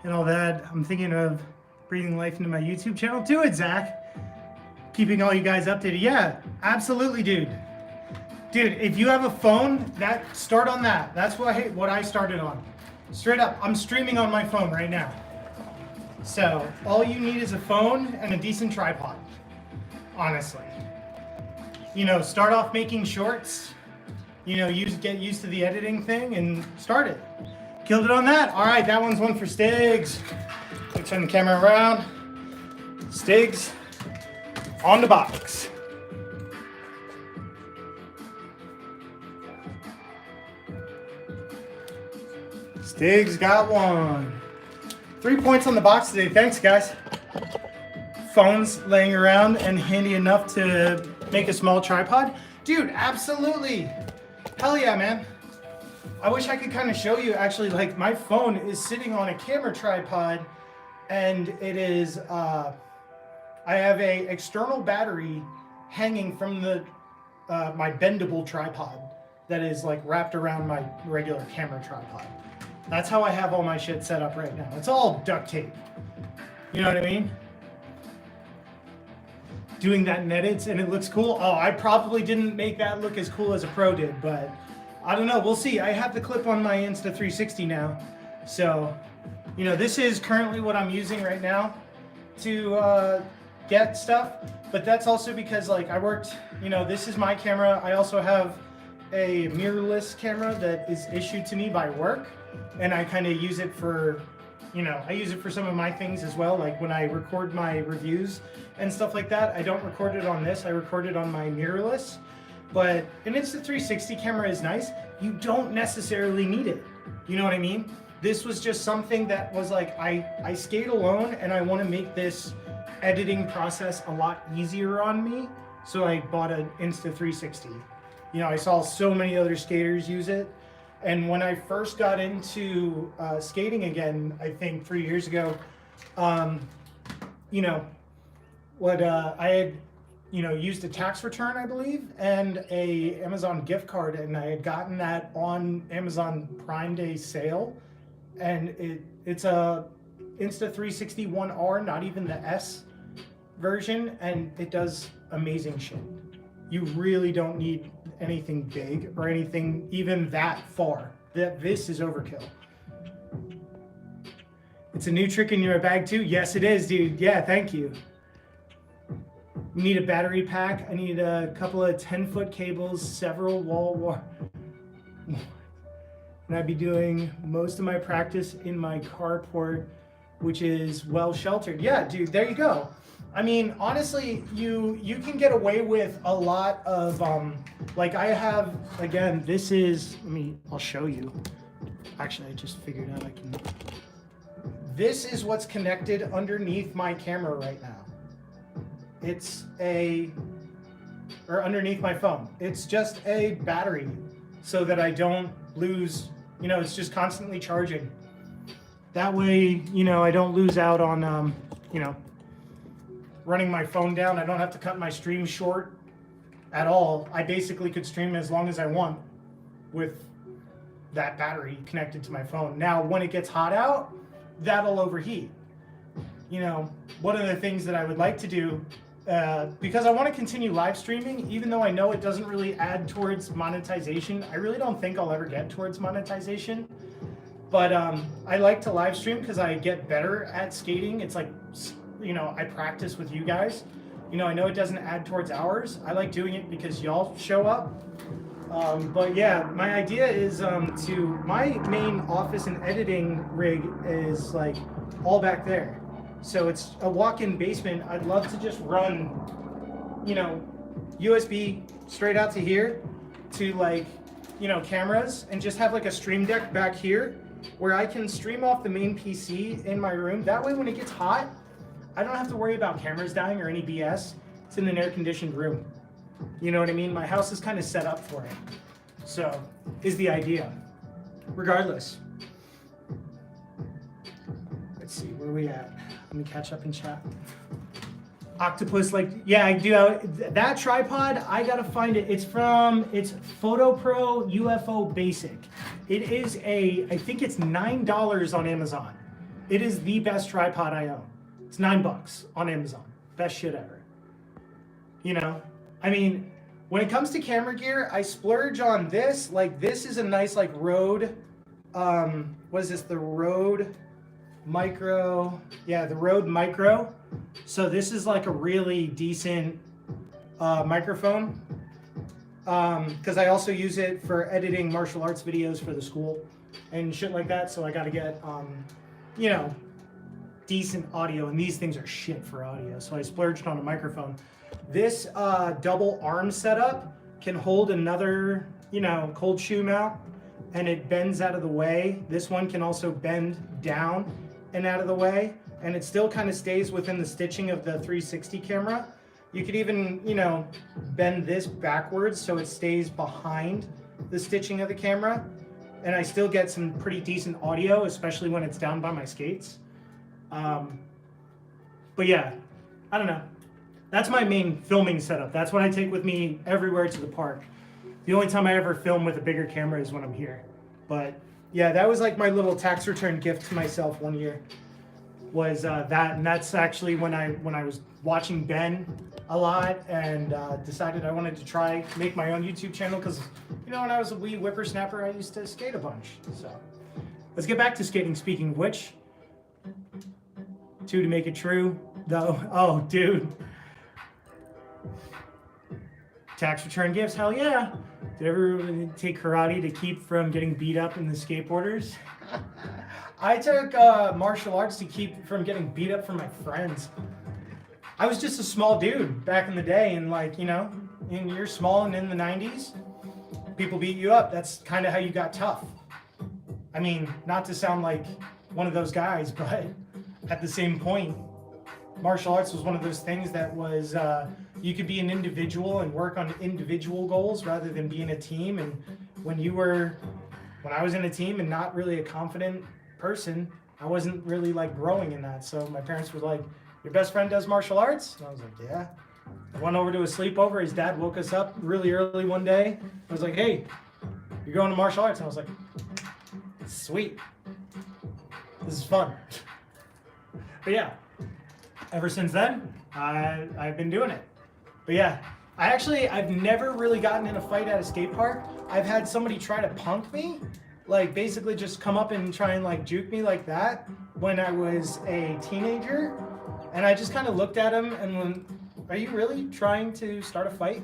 and all that, I'm thinking of breathing life into my YouTube channel. Do it, Zach. Keeping all you guys updated. Yeah, absolutely, dude. Dude, if you have a phone, start on that. That's what I started on. Straight up, I'm streaming on my phone right now. So all you need is a phone and a decent tripod, honestly. You know, start off making shorts. You know, get used to the editing thing and start it. Killed it on that. All right, that one's one for Stiggs. Turn the camera around. Stiggs on the box. Stiggs got one. 3 points on the box today. Thanks, guys. Phones laying around and handy enough to make a small tripod. Dude, absolutely. Hell yeah, man. I wish I could kind of show you actually, like my phone is sitting on a camera tripod and it is, I have a external battery hanging from the my bendable tripod that is like wrapped around my regular camera tripod. That's how I have all my shit set up right now. It's all duct tape. You know what I mean? Doing that in edits and it looks cool. Oh, I probably didn't make that look as cool as a pro did, but I don't know. We'll see. I have the clip on my Insta360 now. So, you know, this is currently what I'm using right now to get stuff. But that's also because, like, I worked, you know, this is my camera. I also have a mirrorless camera that is issued to me by work. And I kind of use it for, you know, I use it for some of my things as well. Like when I record my reviews and stuff like that, I don't record it on this. I record it on my mirrorless. But an Insta360 camera is nice. You don't necessarily need it. You know what I mean? This was just something that was like, I skate alone and I want to make this editing process a lot easier on me. So I bought an Insta360. You know, I saw so many other skaters use it. And when I first got into skating again, I think 3 years ago, you know, what I had, you know, used a tax return, I believe, and a Amazon gift card, and I had gotten that on Amazon Prime Day sale, and it's a Insta360 1R, not even the S version, and it does amazing shit. You really don't need anything big or anything even that far. This is overkill. It's a new trick in your bag too? Yes, it is, dude. Yeah, thank you. You need a battery pack. I need a couple of 10-foot cables, several wall and I'd be doing most of my practice in my carport, which is well sheltered. Yeah, dude, there you go. I mean, honestly, you can get away with a lot of, like I have, again, this is, I'll show you. Actually, I just figured out I can. This is what's connected underneath my camera right now. It's or underneath my phone. It's just a battery so that I don't lose, you know, it's just constantly charging. That way, you know, I don't lose out on, you know, running my phone down. I don't have to cut my stream short at all. I basically could stream as long as I want with that battery connected to my phone. Now, when it gets hot out, that'll overheat. You know, one of the things that I would like to do, because I want to continue live streaming, even though I know it doesn't really add towards monetization. I really don't think I'll ever get towards monetization. But I like to live stream because I get better at skating. It's like, you know, I practice with you guys. You know, I know it doesn't add towards hours. I like doing it because y'all show up. But yeah, my idea is my main office and editing rig is like all back there. So it's a walk-in basement. I'd love to just run, you know, USB straight out to here to like, you know, cameras, and just have like a stream deck back here where I can stream off the main PC in my room. That way when it gets hot, I don't have to worry about cameras dying or any BS. It's in an air-conditioned room. You know what I mean? My house is kind of set up for it. So, is the idea. Regardless. Let's see, where are we at? Let me catch up in chat. Octopus, like, yeah, I do. That tripod, I gotta find it. It's PhotoPro UFO Basic. It is I think it's $9 on Amazon. It is the best tripod I own. It's $9 on Amazon. Best shit ever. You know, I mean, when it comes to camera gear, I splurge on this. Like, this is a nice, like, Rode, what is this? The Rode Micro. Yeah, the Rode Micro. So this is like a really decent microphone. Because I also use it for editing martial arts videos for the school and shit like that. So I got to get, you know, decent audio. And these things are shit for audio. So I splurged on a microphone. This double arm setup can hold another, you know, cold shoe mount, and it bends out of the way. This one can also bend down and out of the way, and it still kind of stays within the stitching of the 360 camera. You could even, you know, bend this backwards so it stays behind the stitching of the camera, and I still get some pretty decent audio, especially when it's down by my skates. But yeah, I don't know. That's my main filming setup. That's what I take with me everywhere to the park. The only time I ever film with a bigger camera is when I'm here. But yeah, that was like my little tax return gift to myself one year. Was that, and that's actually when I was watching Ben a lot and decided I wanted to try make my own YouTube channel because, you know, when I was a wee whippersnapper, I used to skate a bunch. So let's get back to skating. Speaking of which, 2 to make it true, though. Oh, dude. Tax return gifts, hell yeah. Did you ever take karate to keep from getting beat up in the skateboarders? I took martial arts to keep from getting beat up from my friends. I was just a small dude back in the day, and like, you know, and you're small, and in the 90s, people beat you up. That's kind of how you got tough. I mean, not to sound like one of those guys, but at the same point, martial arts was one of those things that was, you could be an individual and work on individual goals rather than being a team. And when I was in a team and not really a confident person, I wasn't really like growing in that. So my parents were like, your best friend does martial arts? And I was like, yeah. I went over to a sleepover. His dad woke us up really early one day. I was like, hey, you're going to martial arts? And I was like, sweet. This is fun. But yeah, ever since then, I've been doing it. But yeah, I've never really gotten in a fight at a skate park. I've had somebody try to punk me, like basically just come up and try and like juke me like that when I was a teenager. And I just kind of looked at him and went, are you really trying to start a fight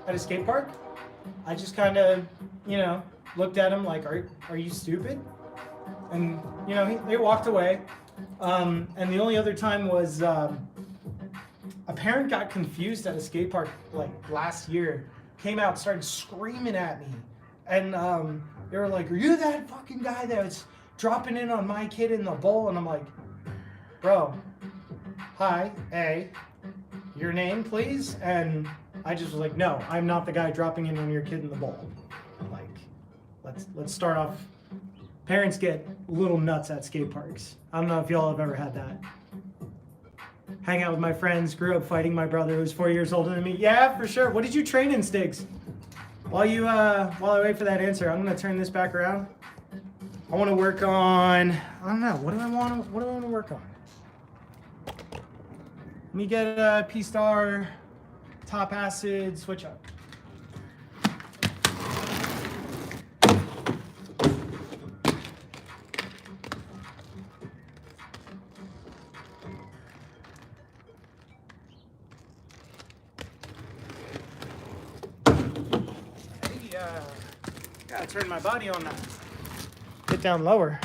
at a skate park? I just kind of, you know, looked at him like, are you stupid? And, you know, they walked away. And the only other time was a parent got confused at a skate park like last year, came out, started screaming at me. And they were like, are you that fucking guy that's dropping in on my kid in the bowl? And I'm like, bro, hi, hey, your name, please? And I just was like, no, I'm not the guy dropping in on your kid in the bowl. Like, let's start off Parents get little nuts at skate parks. I don't know if y'all have ever had that. Hang out with my friends, grew up fighting my brother who's 4 years older than me. Yeah, for sure. What did you train in, Stiggs? While I wait for that answer, I'm gonna turn this back around. I want to work on, I don't know, what do I want to work on? Let me get a P-Star, top acid, switch up. Gotta turn my body on that. Get down lower.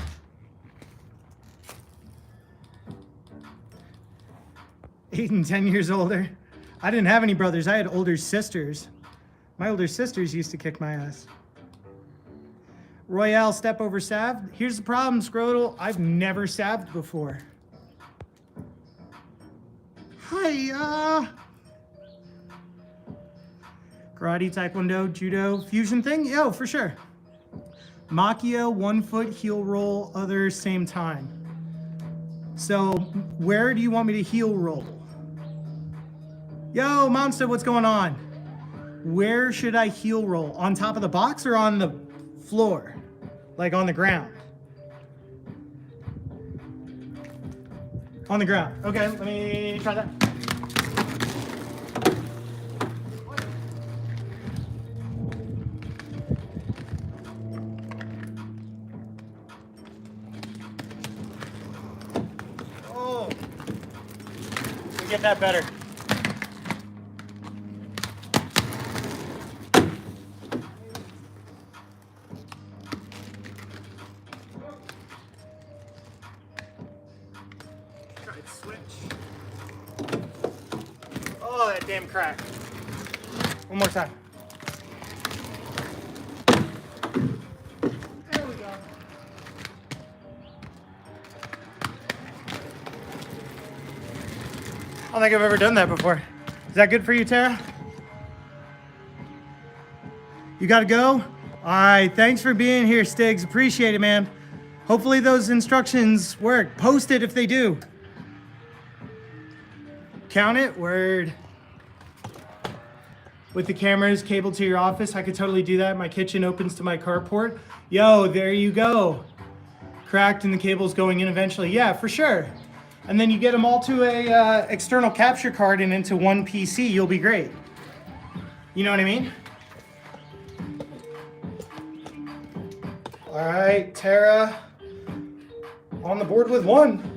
Eight and 10 years older. I didn't have any brothers. I had older sisters. My older sisters used to kick my ass. Royale step over salved. Here's the problem, Scrotal. I've never salved before. Hiya. Karate, Taekwondo, Judo, fusion thing? Yo, for sure. Machio, 1 foot, heel roll, other, same time. So, where do you want me to heel roll? Yo, Monster, what's going on? Where should I heel roll? On top of the box or on the floor? Like on the ground? On the ground. Okay, let me try that. Get that better. Try to switch. Oh, that damn crack. One more time. There we go. I don't think I've ever done that before. Is that good for you, Tara? You gotta go? All right, thanks for being here, Stiggs. Appreciate it, man. Hopefully those instructions work. Post it if they do. Count it, word. With the cameras cabled to your office, I could totally do that. My kitchen opens to my carport. Yo, there you go. Cracked and the cable's going in eventually. Yeah, for sure. And then you get them all to a external capture card and into one PC, you'll be great. You know what I mean? All right, Tara, on the board with 1.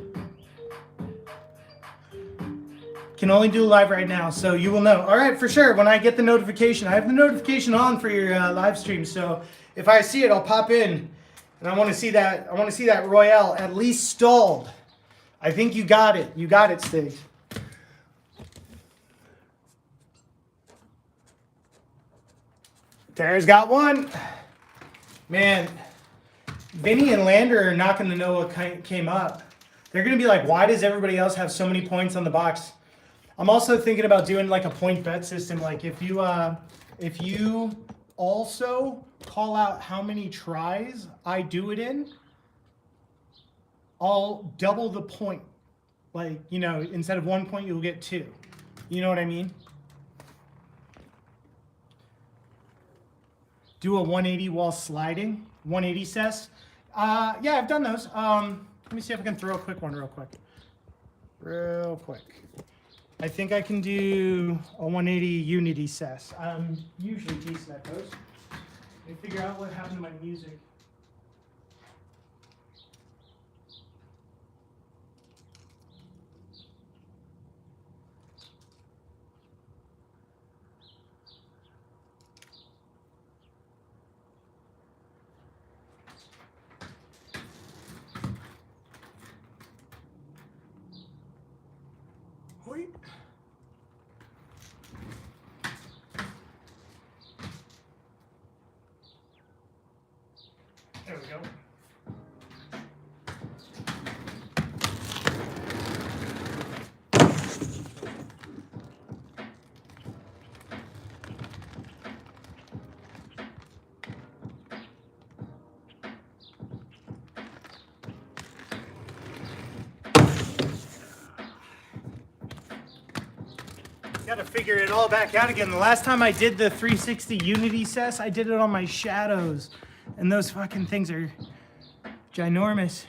Can only do live right now, so you will know. All right, for sure, when I get the notification. I have the notification on for your live stream, so if I see it, I'll pop in. And I want to see that Royale at least stalled. I think you got it. You got it, Stiggs. Tara's got 1. Man, Vinny and Lander are not going to know what came up. They're going to be like, why does everybody else have so many points on the box? I'm also thinking about doing like a point bet system. Like if you also call out how many tries I do it in, I'll double the point. Like, you know, instead of 1 point, you'll get 2. You know what I mean? Do a 180 while sliding. 180 cess. Yeah, I've done those. Let me see if I can throw a quick one real quick. Real quick. I think I can do a 180 unity cess. I'm usually decent at those. Let me figure out what happened to my music. Wait. There we go. Gotta figure it all back out again. The last time I did the 360 Unity CES, I did it on my shadows. And those fucking things are ginormous.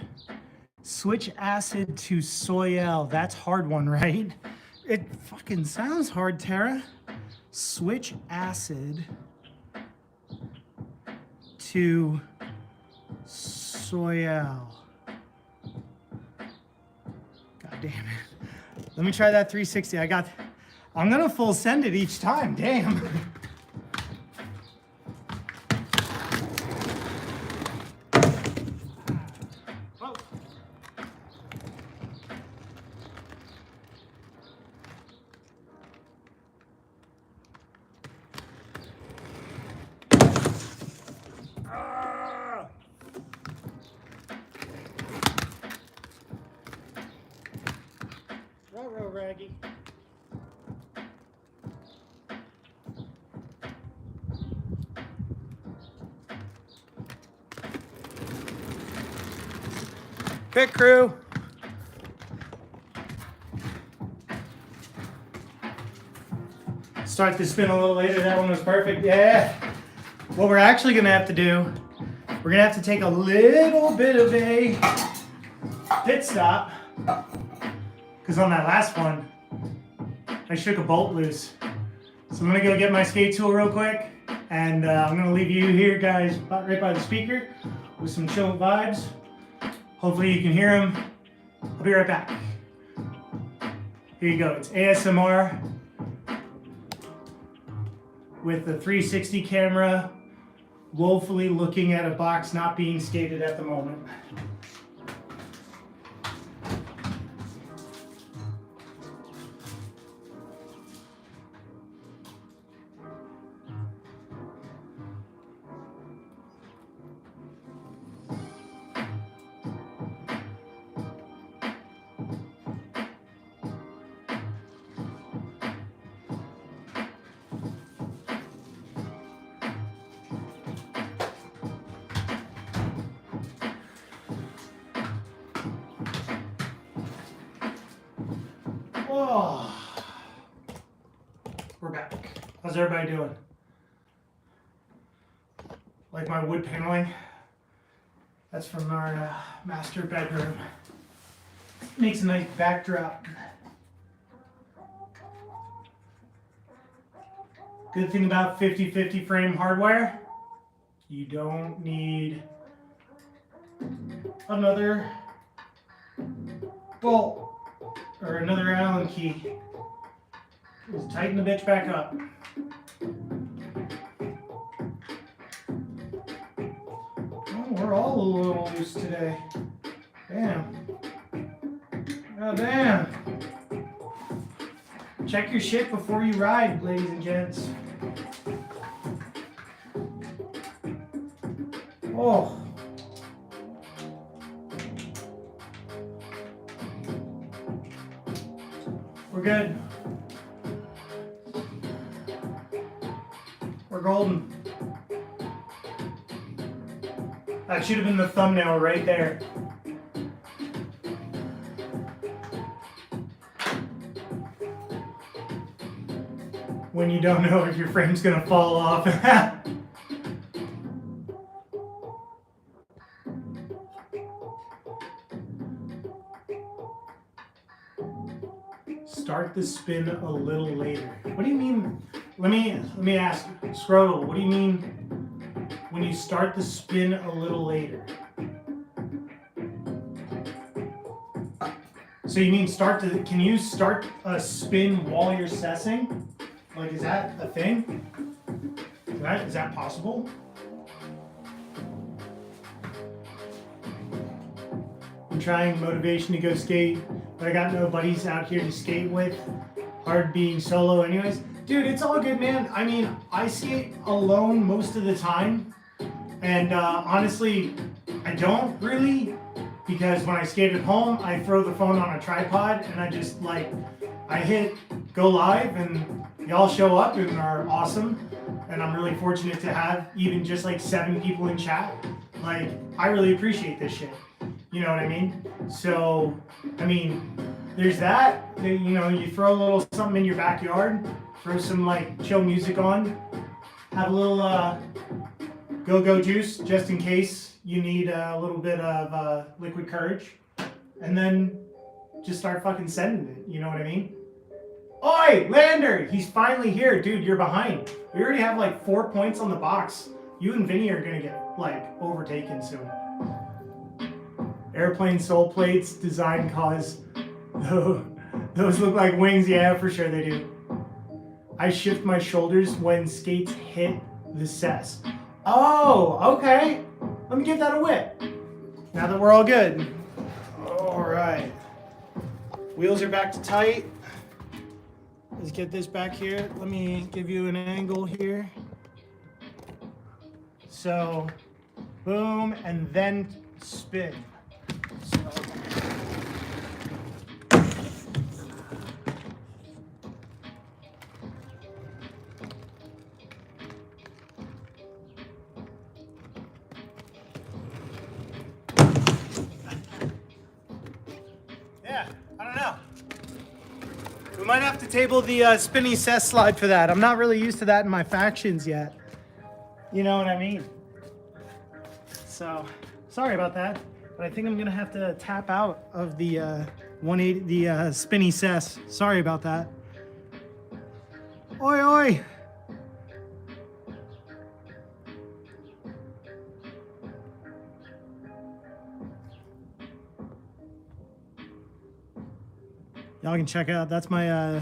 Switch acid to Soil. That's hard one, right? It fucking sounds hard, Tara. Switch acid to Soil. God damn it. Let me try that 360. I'm gonna full send it each time, damn. Raggy. Pit crew. Start the spin a little later. That one was perfect. Yeah. What we're actually gonna have to do, we're gonna have to take a little bit of a pit stop. Because on that last one, I shook a bolt loose. So I'm gonna go get my skate tool real quick, and I'm gonna leave you here, guys, right by the speaker with some chill vibes. Hopefully you can hear them. I'll be right back. Here you go, it's ASMR with the 360 camera, woefully looking at a box not being skated at the moment. Oh, we're back. How's everybody doing? Like my wood paneling? That's from our master bedroom. Makes a nice backdrop. Good thing about 50/50 frame hardware, you don't need another bolt or another Allen key. Just tighten the bitch back up. Oh, we're all a little loose today. Damn. Oh, damn. Check your shit before you ride, ladies and gents. Oh. We're good. We're golden. That should have been the thumbnail right there. When you don't know if your frame's gonna fall off. Start the spin a little later. What do you mean? Let me ask, Scrotal, what do you mean when you start the spin a little later? So you mean can you start a spin while you're cessing? Like, is that a thing? Is that possible? I'm trying motivation to go skate, but I got no buddies out here to skate with. Hard being solo anyways. Dude, it's all good, man. I mean, I skate alone most of the time. And honestly, I don't really, because when I skate at home, I throw the phone on a tripod and I just I hit go live and y'all show up and are awesome. And I'm really fortunate to have even just 7 people in chat. I really appreciate this shit. You know what I mean? So, I mean, there's that. You know, you throw a little something in your backyard, throw some like chill music on, have a little go-go juice just in case you need a little bit of liquid courage, and then just start fucking sending it. You know what I mean? Oi, Lander! He's finally here. Dude, you're behind. We already have like 4 points on the box. You and Vinny are gonna get like overtaken soon. Airplane sole plates, design cause. Those look like wings. Yeah, for sure they do. I shift my shoulders when skates hit the cess. Oh, okay. Let me give that a whip. Now that we're all good. All right. Wheels are back to tight. Let's get this back here. Let me give you an angle here. So, boom, and then spin. So, yeah, I don't know. We might have to table the spinny cess slide for that. I'm not really used to that in my factions yet. You know what I mean? So, sorry about that. But I think I'm gonna have to tap out of the 180, the spinny cess. Sorry about that. Oi, oi. Y'all can check out, that's my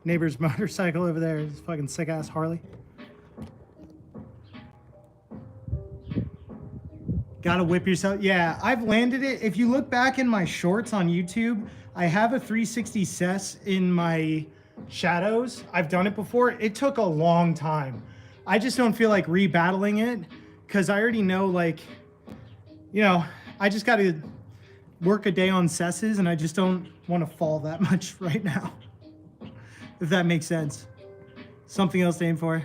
neighbor's motorcycle over there. It's fucking sick ass Harley. Gotta whip yourself. Yeah, I've landed it. If you look back in my shorts on YouTube, I have a 360 cess in my shadows. I've done it before. It took a long time. I just don't feel like rebattling it because I already know, like, you know, I just gotta work a day on cesses and I just don't want to fall that much right now. If that makes sense. Something else to aim for.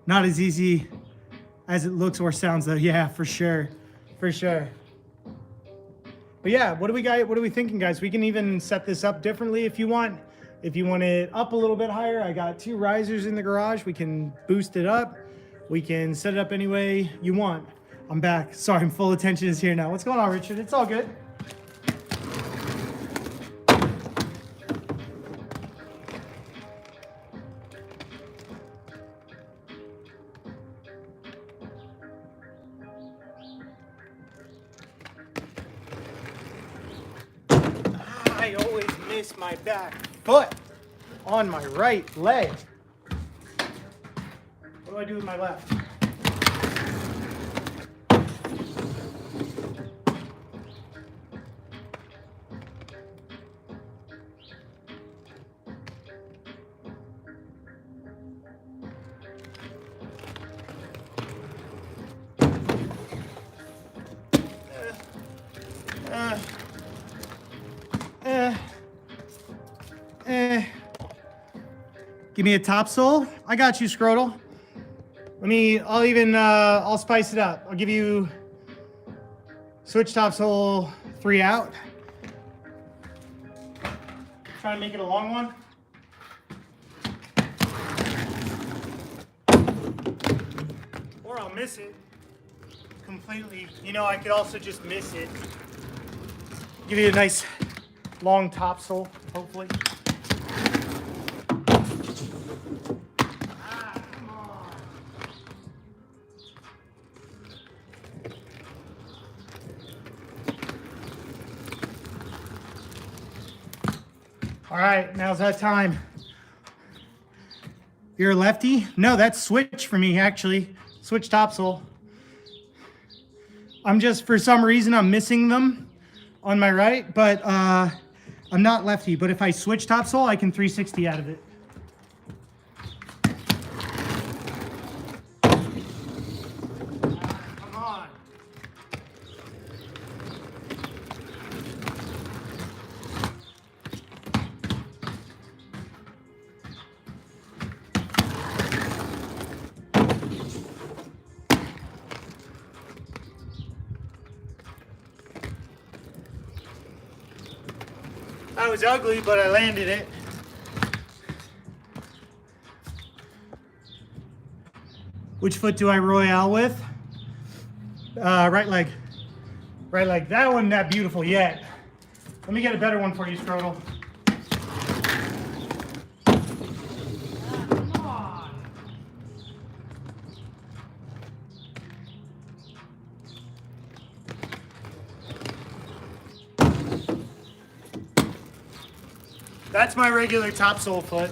Not as easy as it looks or sounds though. Yeah, for sure. For sure. But yeah, what are we thinking, guys? We can even set this up differently if you want. If you want it up a little bit higher, I got 2 risers in the garage. We can boost it up. We can set it up any way you want. I'm back. Sorry, I'm full attention is here now. What's going on, Richard? It's all good. I always miss my back foot on my right leg. What do I do with my left? Give me a top sole. I got you, Scrotal. I'll spice it up. I'll give you switch top sole 3 out. Try to make it a long one. Or I'll miss it completely. You know, I could also just miss it. Give you a nice long top sole, hopefully. All right, now's that time. You're a lefty? No, that's switch for me, actually. Switch topsole. I'm just, for some reason, I'm missing them on my right, but I'm not lefty. But if I switch topsole, I can 360 out of it. Come on. That was ugly, but I landed it. Which foot do I royale with? Right leg. Right leg. That wasn't that beautiful yet. Let me get a better one for you, Scrotal. Come on. That's my regular top sole foot.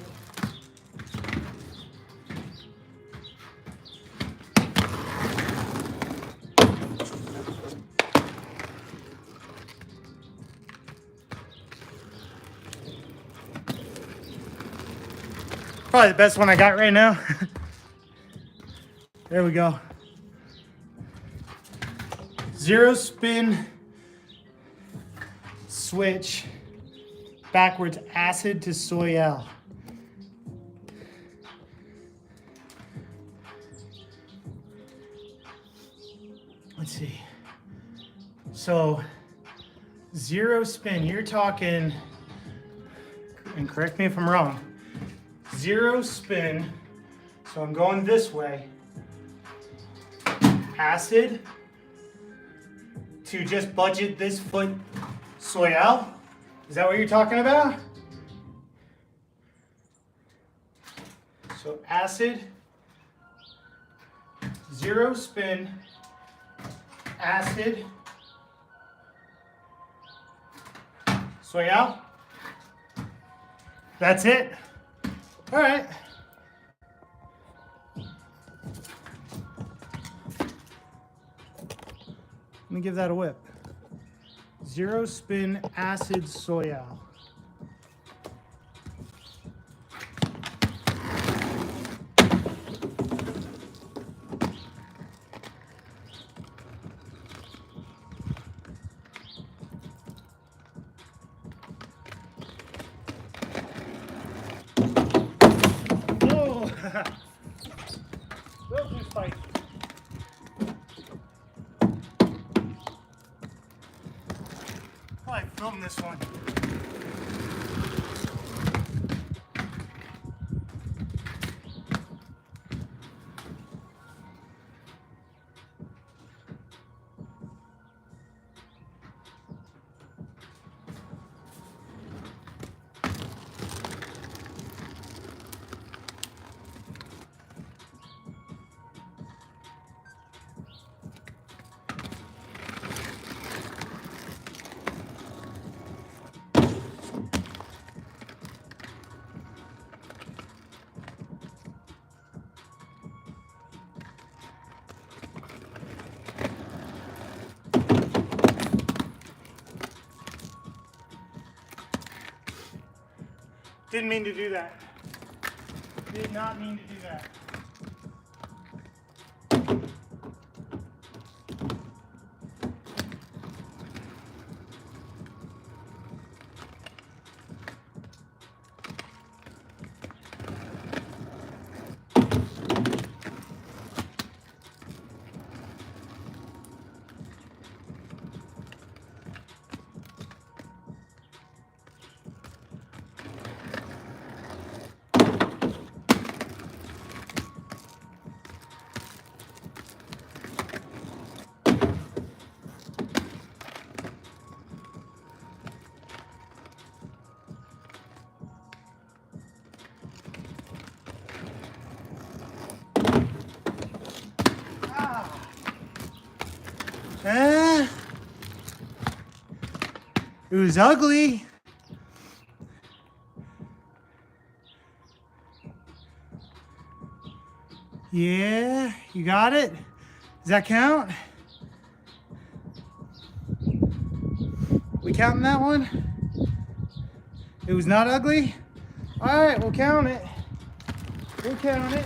Probably the best one I got right now. There we go. Zero spin switch backwards acid to Soyelle. Let's see. So zero spin, you're talking, and correct me if I'm wrong, zero spin, so I'm going this way, acid to just budget this foot Soyelle. Is that what you're talking about? So acid, zero spin, acid, Soyelle. That's it. All right. Let me give that a whip. Zero spin acid Soyelle. Oh, those are spiky. Probably film this one. Didn't mean to do that. Did not mean to do that. It was ugly. Yeah, you got it? Does that count? We counting that one? It was not ugly? All right, we'll count it. We'll count it.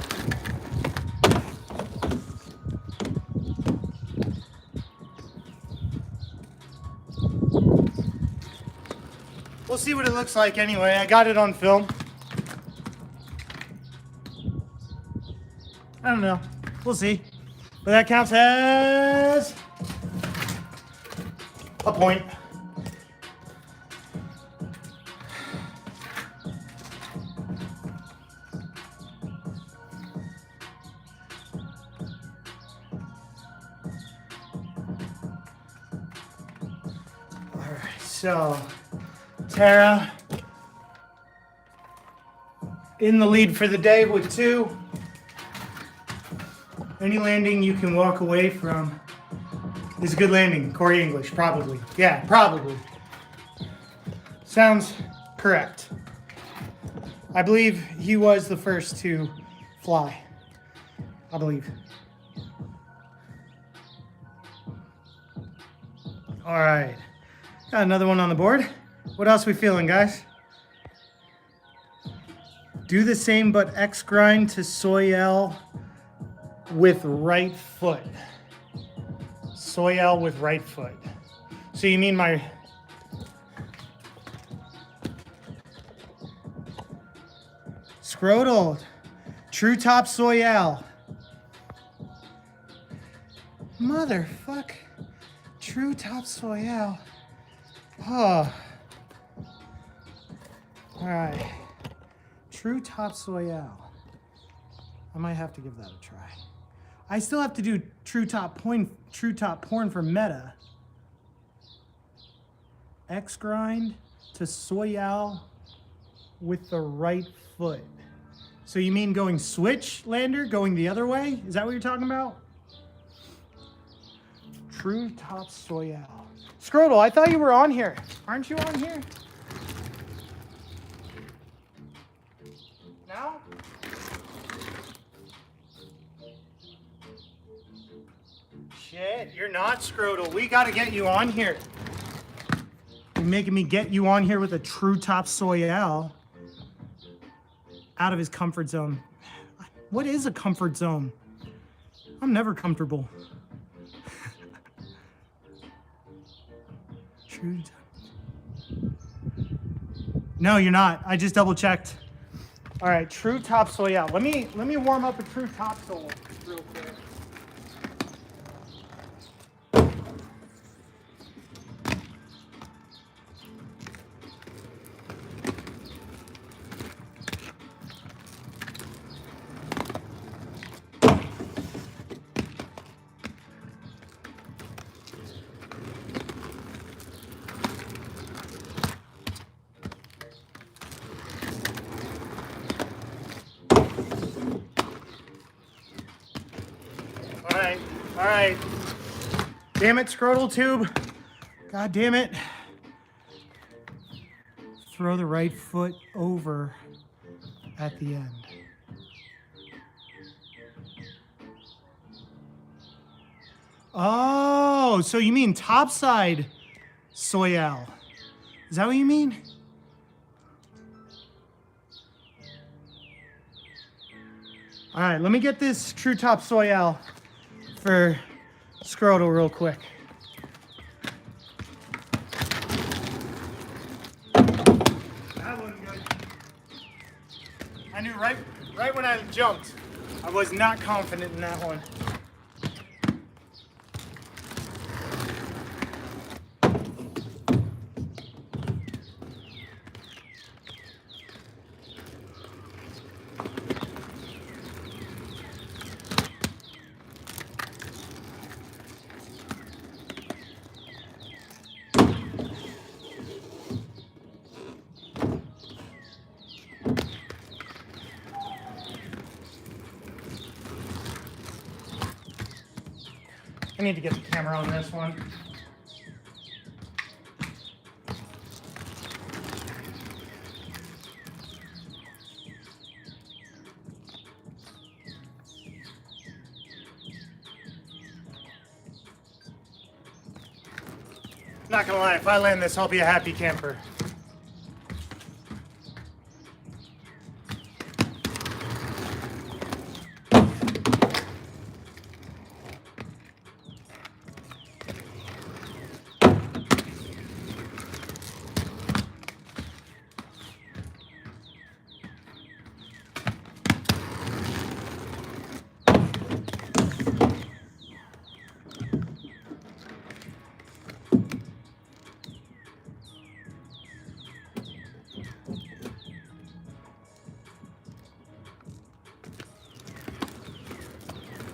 We'll see what it looks like anyway. I got it on film. I don't know. We'll see. But that counts as a point. so Tara in the lead for the day with 2. Any landing you can walk away from is a good landing. Corey English, probably. Yeah, probably. Sounds correct. I believe he was the first to fly. I believe. All right. Got another one on the board. What else we feeling, guys? Do the same but X grind to Soyelle with right foot. Soyelle with right foot. So you mean my... Scrotal. True top Soyelle. Motherfuck. True top Soyelle. Oh. All right. True top Soyelle. I might have to give that a try. I still have to do true top porn for meta. X grind to Soyelle with the right foot. So you mean going switch lander, going the other way? Is that what you're talking about? True top Soyelle. Scrotal, I thought you were on here. Aren't you on here? No? Shit, you're not, Scrotal. We gotta get you on here. You're making me get you on here with a true top Soyelle. Out of his comfort zone. What is a comfort zone? I'm never comfortable. True. No, you're not. I just double checked. All right, true top Soyelle. Let me warm up a true top sole real quick. All right. Damn it, Scrotal Tube. God damn it. Throw the right foot over at the end. Oh, so you mean topside Soyelle. Is that what you mean? All right, let me get this true top Soyelle for Scrotal real quick. That wasn't good. I knew right when I jumped, I was not confident in that one. I need to get the camera on this one. Not gonna lie, if I land this, I'll be a happy camper.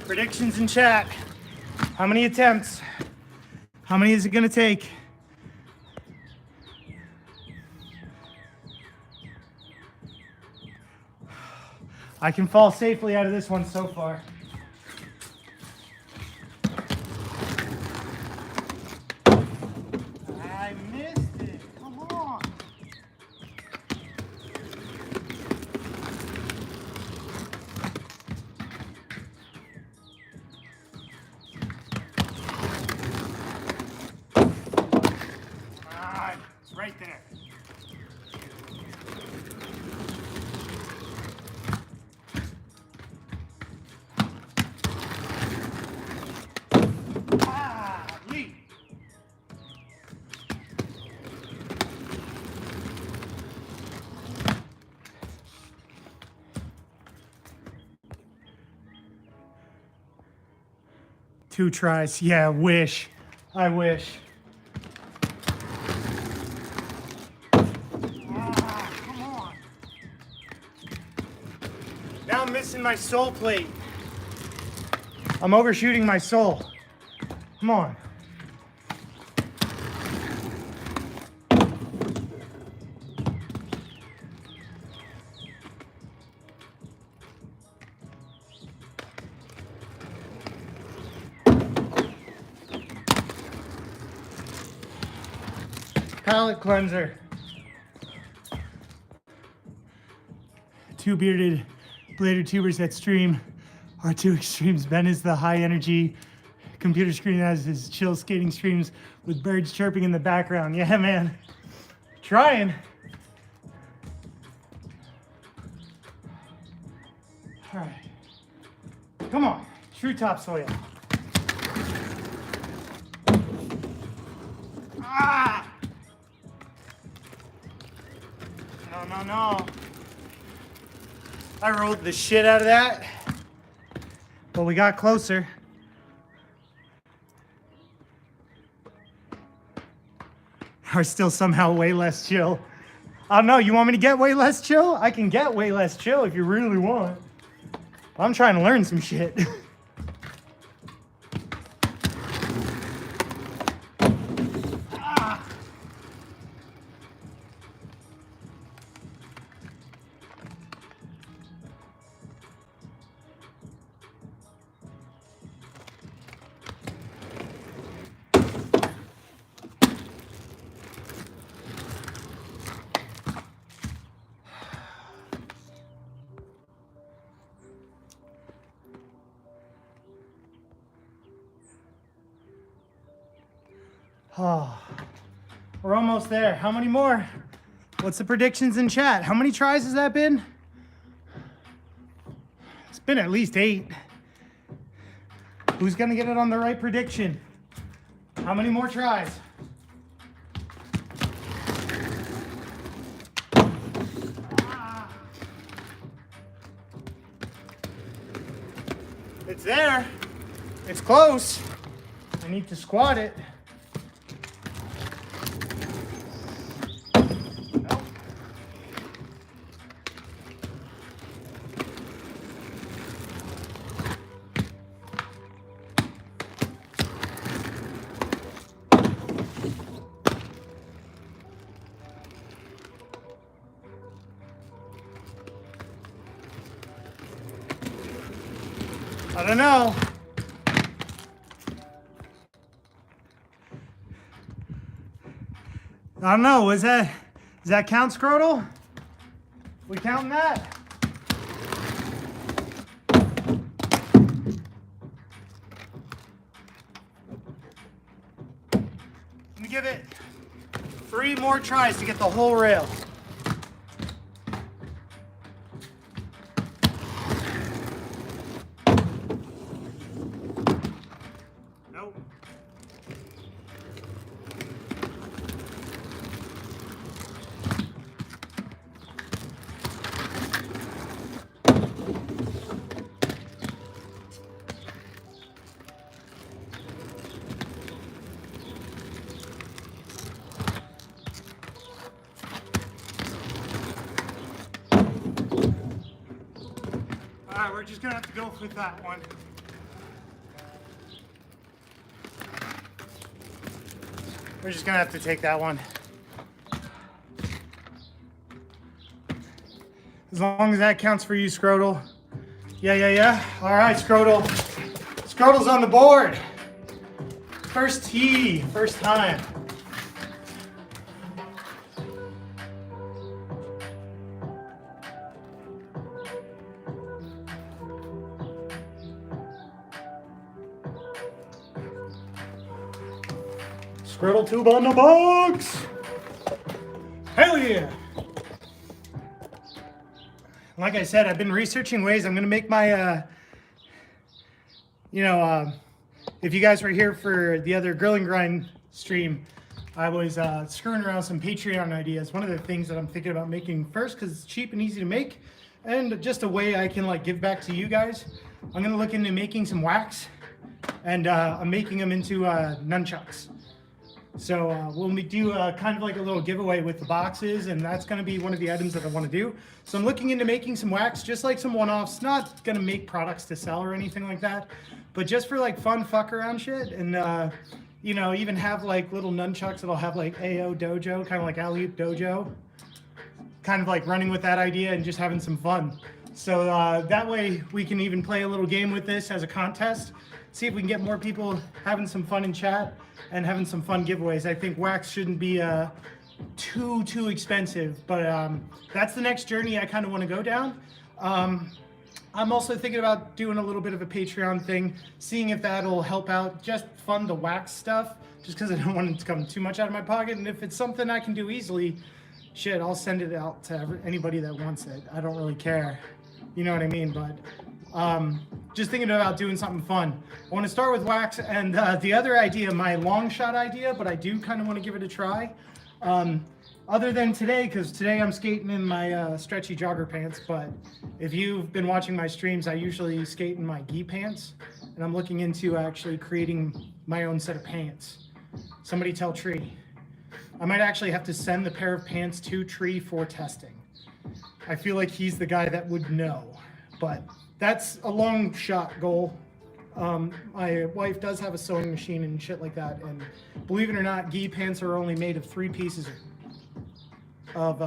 Predictions in chat. How many attempts? How many is it gonna take? I can fall safely out of this one so far. I missed it. Come on. It's right there. Lee. Two tries. Yeah, wish. I wish. Come on. Now I'm missing my sole plate. I'm overshooting my sole. Come on. Palate cleanser. Two bearded bladed tubers that stream are two extremes. Ben is the high energy computer screen, has his chill skating streams with birds chirping in the background. Yeah, man. Trying. All right. Come on. True topsoil. Ah! No. I rolled the shit out of that. But we got closer. Are still somehow way less chill. I don't know, you want me to get way less chill? I can get way less chill if you really want. I'm trying to learn some shit. Oh, we're almost there. How many more? What's the predictions in chat? How many tries has that been? It's been at least 8. Who's gonna get it on the right prediction? How many more tries? It's there. It's close. I need to squat it. I don't know. I don't know. Does that count, Scrotal? We counting that? Let me give it 3 more tries to get the whole rail. Alright, we're just gonna have to go with that one. We're just gonna have to take that one. This As long as that counts for you, Scrotal. Yeah. All right, Scrotal. Scrotal's on the board. First tee, first time. Scrotal tube on the box. Hell yeah. Like I said, I've been researching ways. I'm going to make my, if you guys were here for the other Grill and Grind stream, I was screwing around some Patreon ideas. One of the things that I'm thinking about making first, because it's cheap and easy to make, and just a way I can like give back to you guys. I'm going to look into making some wax, and I'm making them into nunchucks. So we'll do kind of like a little giveaway with the boxes, and that's going to be one of the items that I want to do. So I'm looking into making some wax, just like some one-offs. Not going to make products to sell or anything like that, but just for like fun fuck around shit. And even have like little nunchucks that'll have like AO Dojo, kind of like Alley-Oop Dojo. Kind of like running with that idea and just having some fun. So that way we can even play a little game with this as a contest. See if we can get more people having some fun in chat and having some fun giveaways. I think wax shouldn't be too expensive, but that's the next journey I kind of want to go down. I'm also thinking about doing a little bit of a Patreon thing, seeing if that'll help out, just fund the wax stuff, just because I don't want it to come too much out of my pocket. And if it's something I can do easily, shit, I'll send it out to anybody that wants it. I don't really care. You know what I mean? But just thinking about doing something fun. I want to start with wax, and the other idea, my long shot idea, but I do kind of want to give it a try. Other than today, because today I'm skating in my stretchy jogger pants, but if you've been watching my streams, I usually skate in my gi pants, and I'm looking into actually creating my own set of pants. Somebody tell Tree. I might actually have to send the pair of pants to Tree for testing. I feel like he's the guy that would know, but that's a long shot goal. My wife does have a sewing machine and shit like that, and believe it or not, gi pants are only made of 3 pieces of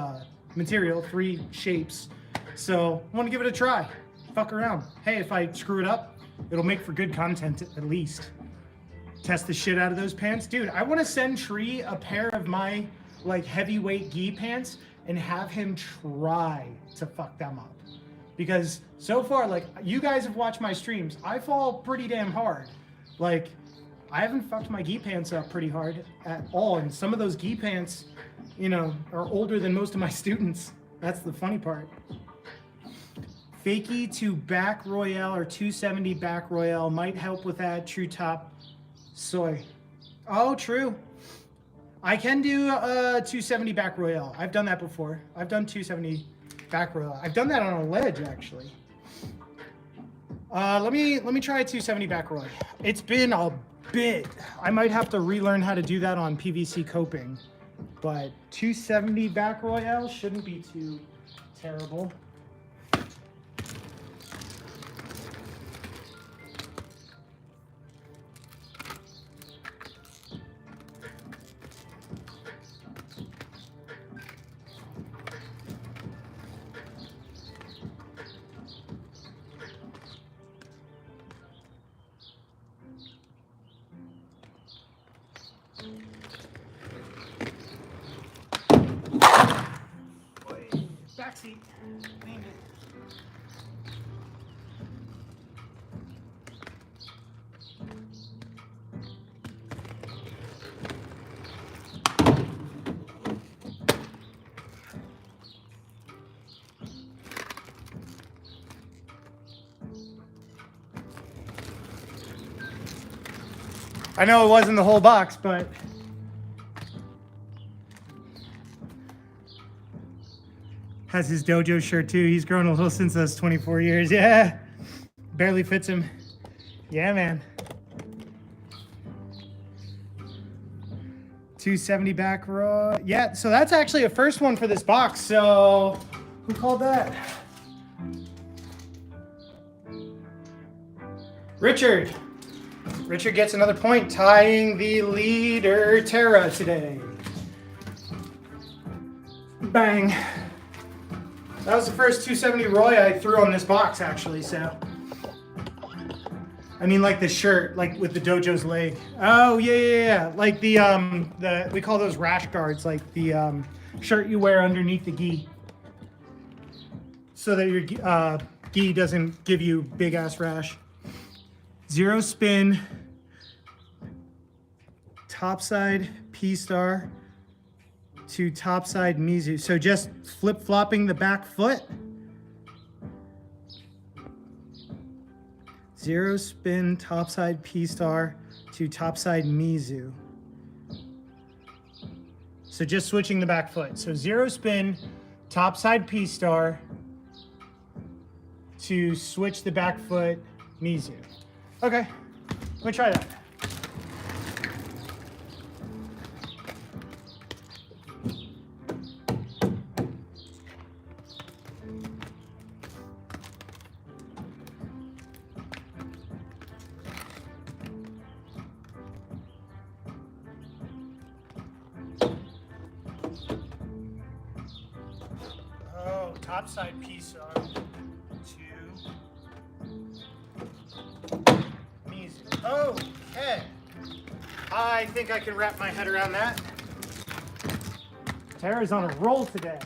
material, 3 shapes. So I want to give it a try. Fuck around. Hey, if I screw it up, it'll make for good content at least. Test the shit out of those pants. Dude, I want to send Tree a pair of my like heavyweight gi pants and have him try to fuck them up. Because so far, like, you guys have watched my streams, I fall pretty damn hard. Like, I haven't fucked my gi pants up pretty hard at all. And some of those gi pants, are older than most of my students. That's the funny part. Fakie to back Royale or 270 back Royale might help with that. True top soy. Oh, true. I can do 270 back Royale. I've done that before. I've done 270 back Royale. I've done that on a ledge actually. Let me try a 270 back Royale. It's been a bit. I might have to relearn how to do that on PVC coping, but 270 back Royale shouldn't be too terrible. Backseat. Named it. I know it wasn't the whole box, but has his dojo shirt too. He's grown a little since those 24 years. Yeah, barely fits him. Yeah, man. 270 back row. Yeah, so that's actually a first one for this box. So who called that? Richard. Richard gets another point, tying the leader Tara today. Bang. That was the first 270 Roy I threw on this box, actually, so. I mean, like the shirt, like with the dojo's leg. Oh, yeah. Like the we call those rash guards, like the shirt you wear underneath the gi. So that your gi doesn't give you big ass rash. Zero spin, topside P-Star to topside Mizu. So just flip-flopping the back foot. Zero spin, topside P-Star to topside Mizu. So just switching the back foot. So zero spin, topside P-Star to switch the back foot Mizu. Okay, let me try that. Oh, topside P-Star to Mizu. Okay. I think I can wrap my head around that. Tara's on a roll today.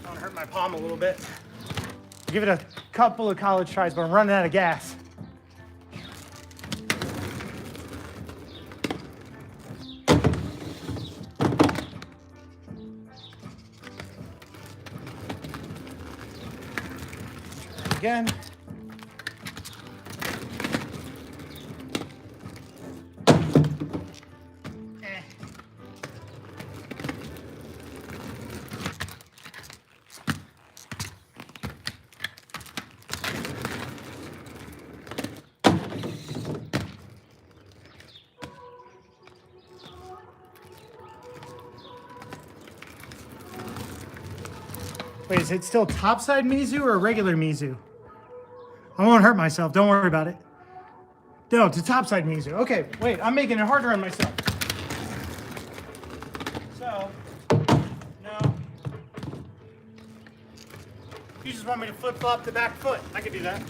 I want to hurt my palm a little bit. Give it a couple of college tries, but I'm running out of gas. Again. Wait, is it still topside Mizu or regular Mizu? I won't hurt myself. Don't worry about it. No, to topside Mizu. Okay, wait. I'm making it harder on myself. So, no. You just want me to flip-flop the back foot. I can do that.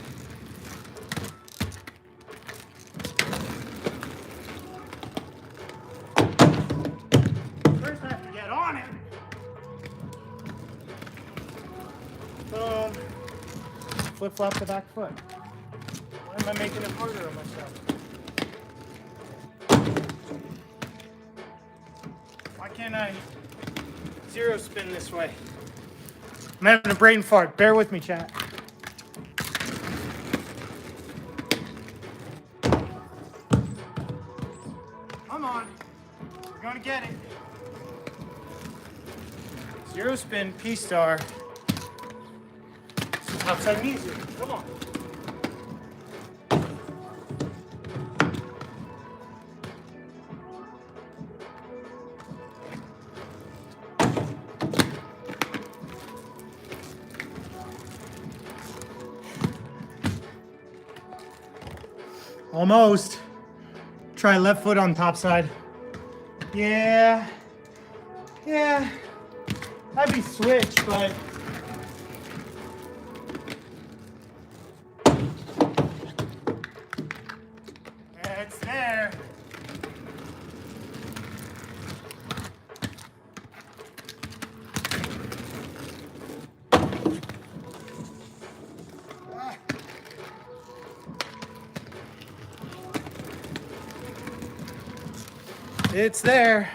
First I have to get on it. Boom. Flip-flop the back foot. Why am I making it harder on myself? Why can't I zero spin this way? I'm having a brain fart. Bear with me, chat. Come on. We're going to get it. Zero spin, P-Star. Topside Mizu. Come on. Almost. Try left foot on top side. Yeah. Yeah. That'd be switch, but it's there. It's there.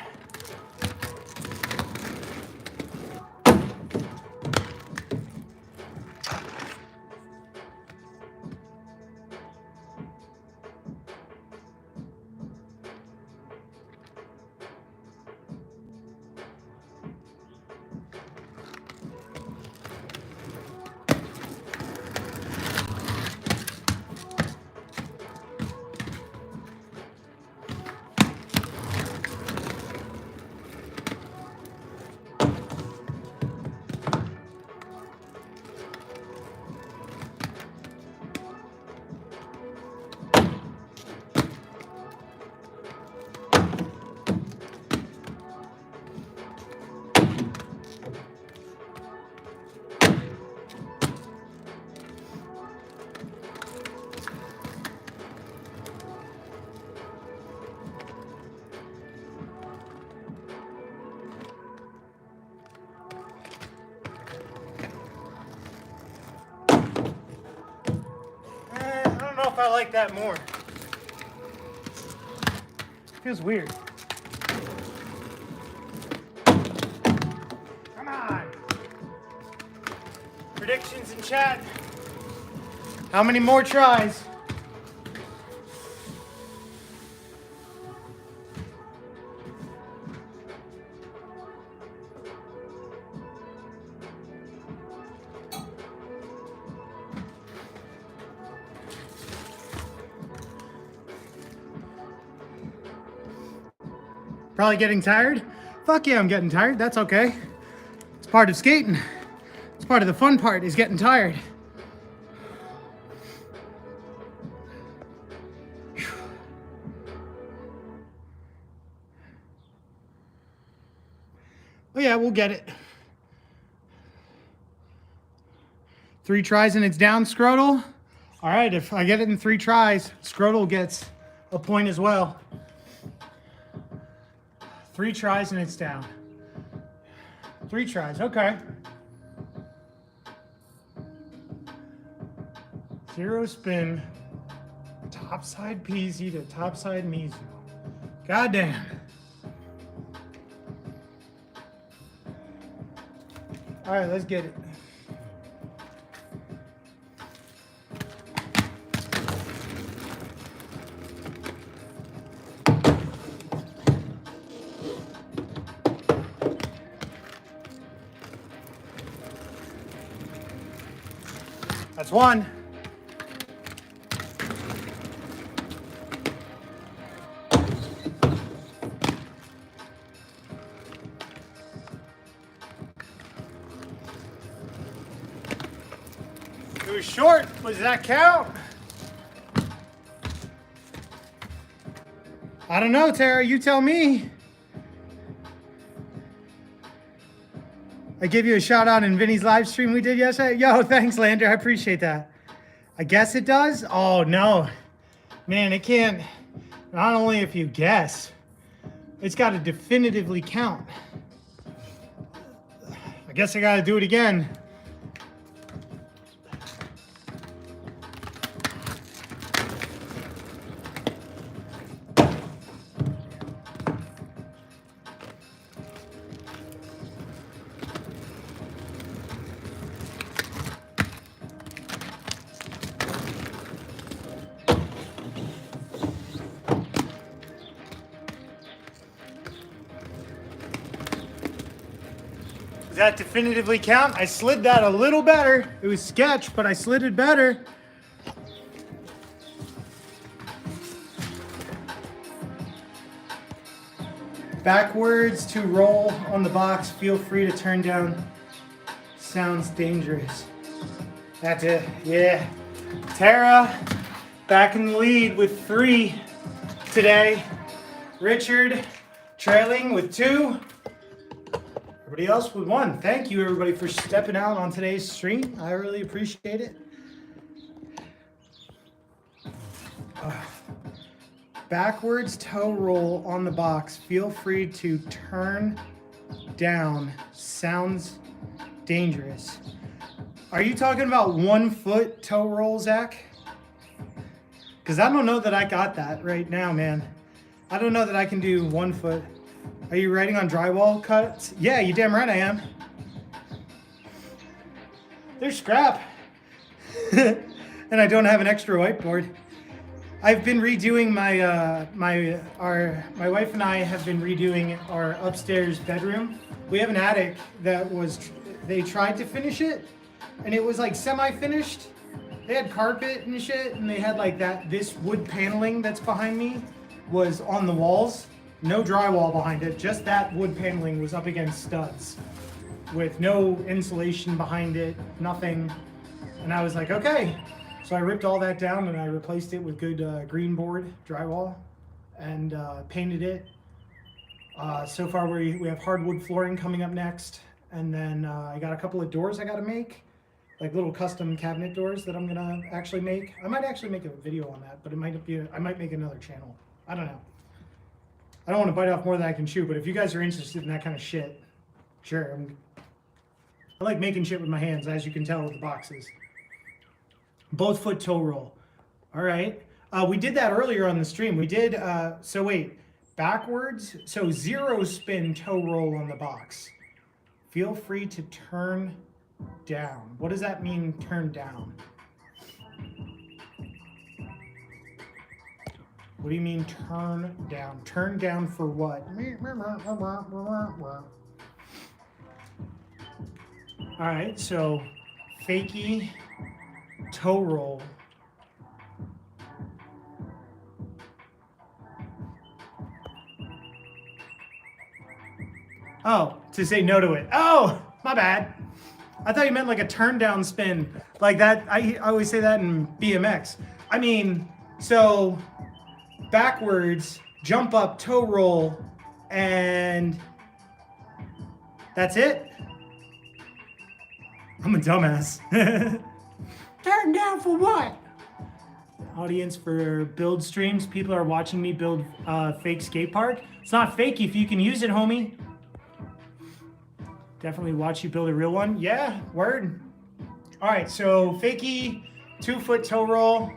know if I like that more. Feels weird. Come on. Predictions in chat. How many more tries? Probably getting tired? Fuck yeah, I'm getting tired. That's okay. It's part of skating. It's part of the fun part is getting tired. Oh yeah, we'll get it. 3 tries and it's down, Scrotal. All right, if I get it in 3 tries, Scrotal gets a point as well. 3 tries and it's down. 3 tries, okay. 0 spin, topside peasy to topside Mizu. Goddamn. All right, let's get it. That's 1. It was short. Does that count? I don't know, Tara. You tell me. I gave you a shout out in Vinny's live stream we did yesterday. Yo, thanks, Lander. I appreciate that. I guess it does? Oh, no. Man, it can't. Not only if you guess, it's got to definitively count. I guess I got to do it again. Does that definitively count? I slid that a little better. It was sketch, but I slid it better. Backwards to roll on the box. Feel free to turn down. Sounds dangerous. That's it. Yeah. Tara back in the lead with 3 today. Richard trailing with 2. Everybody else with 1. Thank you, everybody, for stepping out on today's stream. I really appreciate it. Backwards toe roll on the box. Feel free to turn down. Sounds dangerous. Are you talking about 1 foot toe roll, Zach? Because I don't know that I got that right now, man. I don't know that I can do 1 foot. Are you writing on drywall cuts? Yeah, you damn right I am. There's scrap. And I don't have an extra whiteboard. I've been redoing my my wife and I have been redoing our upstairs bedroom. We have an attic that they tried to finish it and it was like semi-finished. They had carpet and shit and they had like this wood paneling that's behind me was on the walls. No drywall behind it, just that wood paneling was up against studs with no insulation behind it, nothing. And I was like, okay. So I ripped all that down and I replaced it with good green board drywall and painted it. So far we have hardwood flooring coming up next. And then I got a couple of doors I gotta make, like little custom cabinet doors that I'm gonna actually make. I might actually make a video on that, but it might be, I might make another channel. I don't know. I don't want to bite off more than I can chew, but if you guys are interested in that kind of shit, sure. I like making shit with my hands, as you can tell with the boxes. Both foot toe roll. All right. We did that earlier on the stream. We did, so wait, backwards. So 0 spin toe roll on the box. Feel free to turn down. What does that mean, turn down? What do you mean turn down? Turn down for what? All right, so fakie toe roll. Oh, to say no to it. Oh, my bad. I thought you meant like a turn down spin. Like that, I always say that in BMX. I mean, so backwards, jump up, toe roll, and that's it? I'm a dumbass. Turn down for what? Audience for build streams. People are watching me build fake skate park. It's not fake if you can use it, homie. Definitely watch you build a real one. Yeah, word. All right, so fakie, 2-foot toe roll,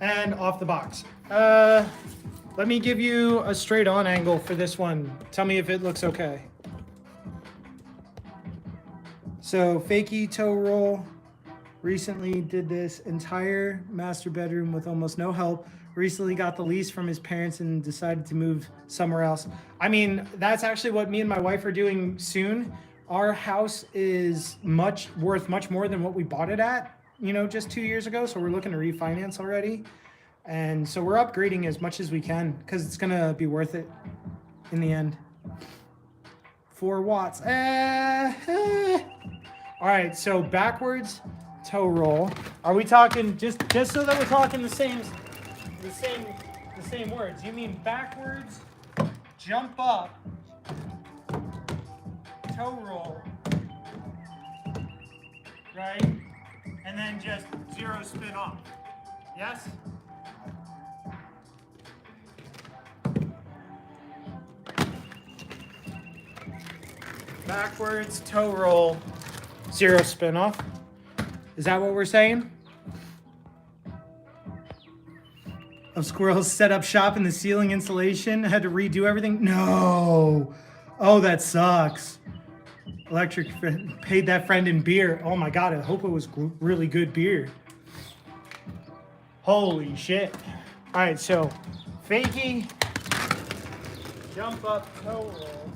and off the box. Let me give you a straight on angle for this one. Tell me if it looks okay. So fakie toe roll. Recently did this entire master bedroom with almost no help. Recently got the lease from his parents and decided to move somewhere else. I mean, that's actually what me and my wife are doing soon. Our house is worth much more than what we bought it at, just 2 years ago. So we're looking to refinance already. And so we're upgrading as much as we can because it's gonna be worth it in the end. 4 watts. All right, so backwards toe roll. Are we talking just so that we're talking the same words? You mean backwards, jump up, toe roll, right? And then just 0 spin off. Yes? Backwards, toe roll, 0 spin off. Is that what we're saying? Of squirrels set up shop in the ceiling insulation, had to redo everything? No. Oh, that sucks. Electric paid that friend in beer. Oh my God, I hope it was really good beer. Holy shit. All right, so fakie, jump up, toe roll.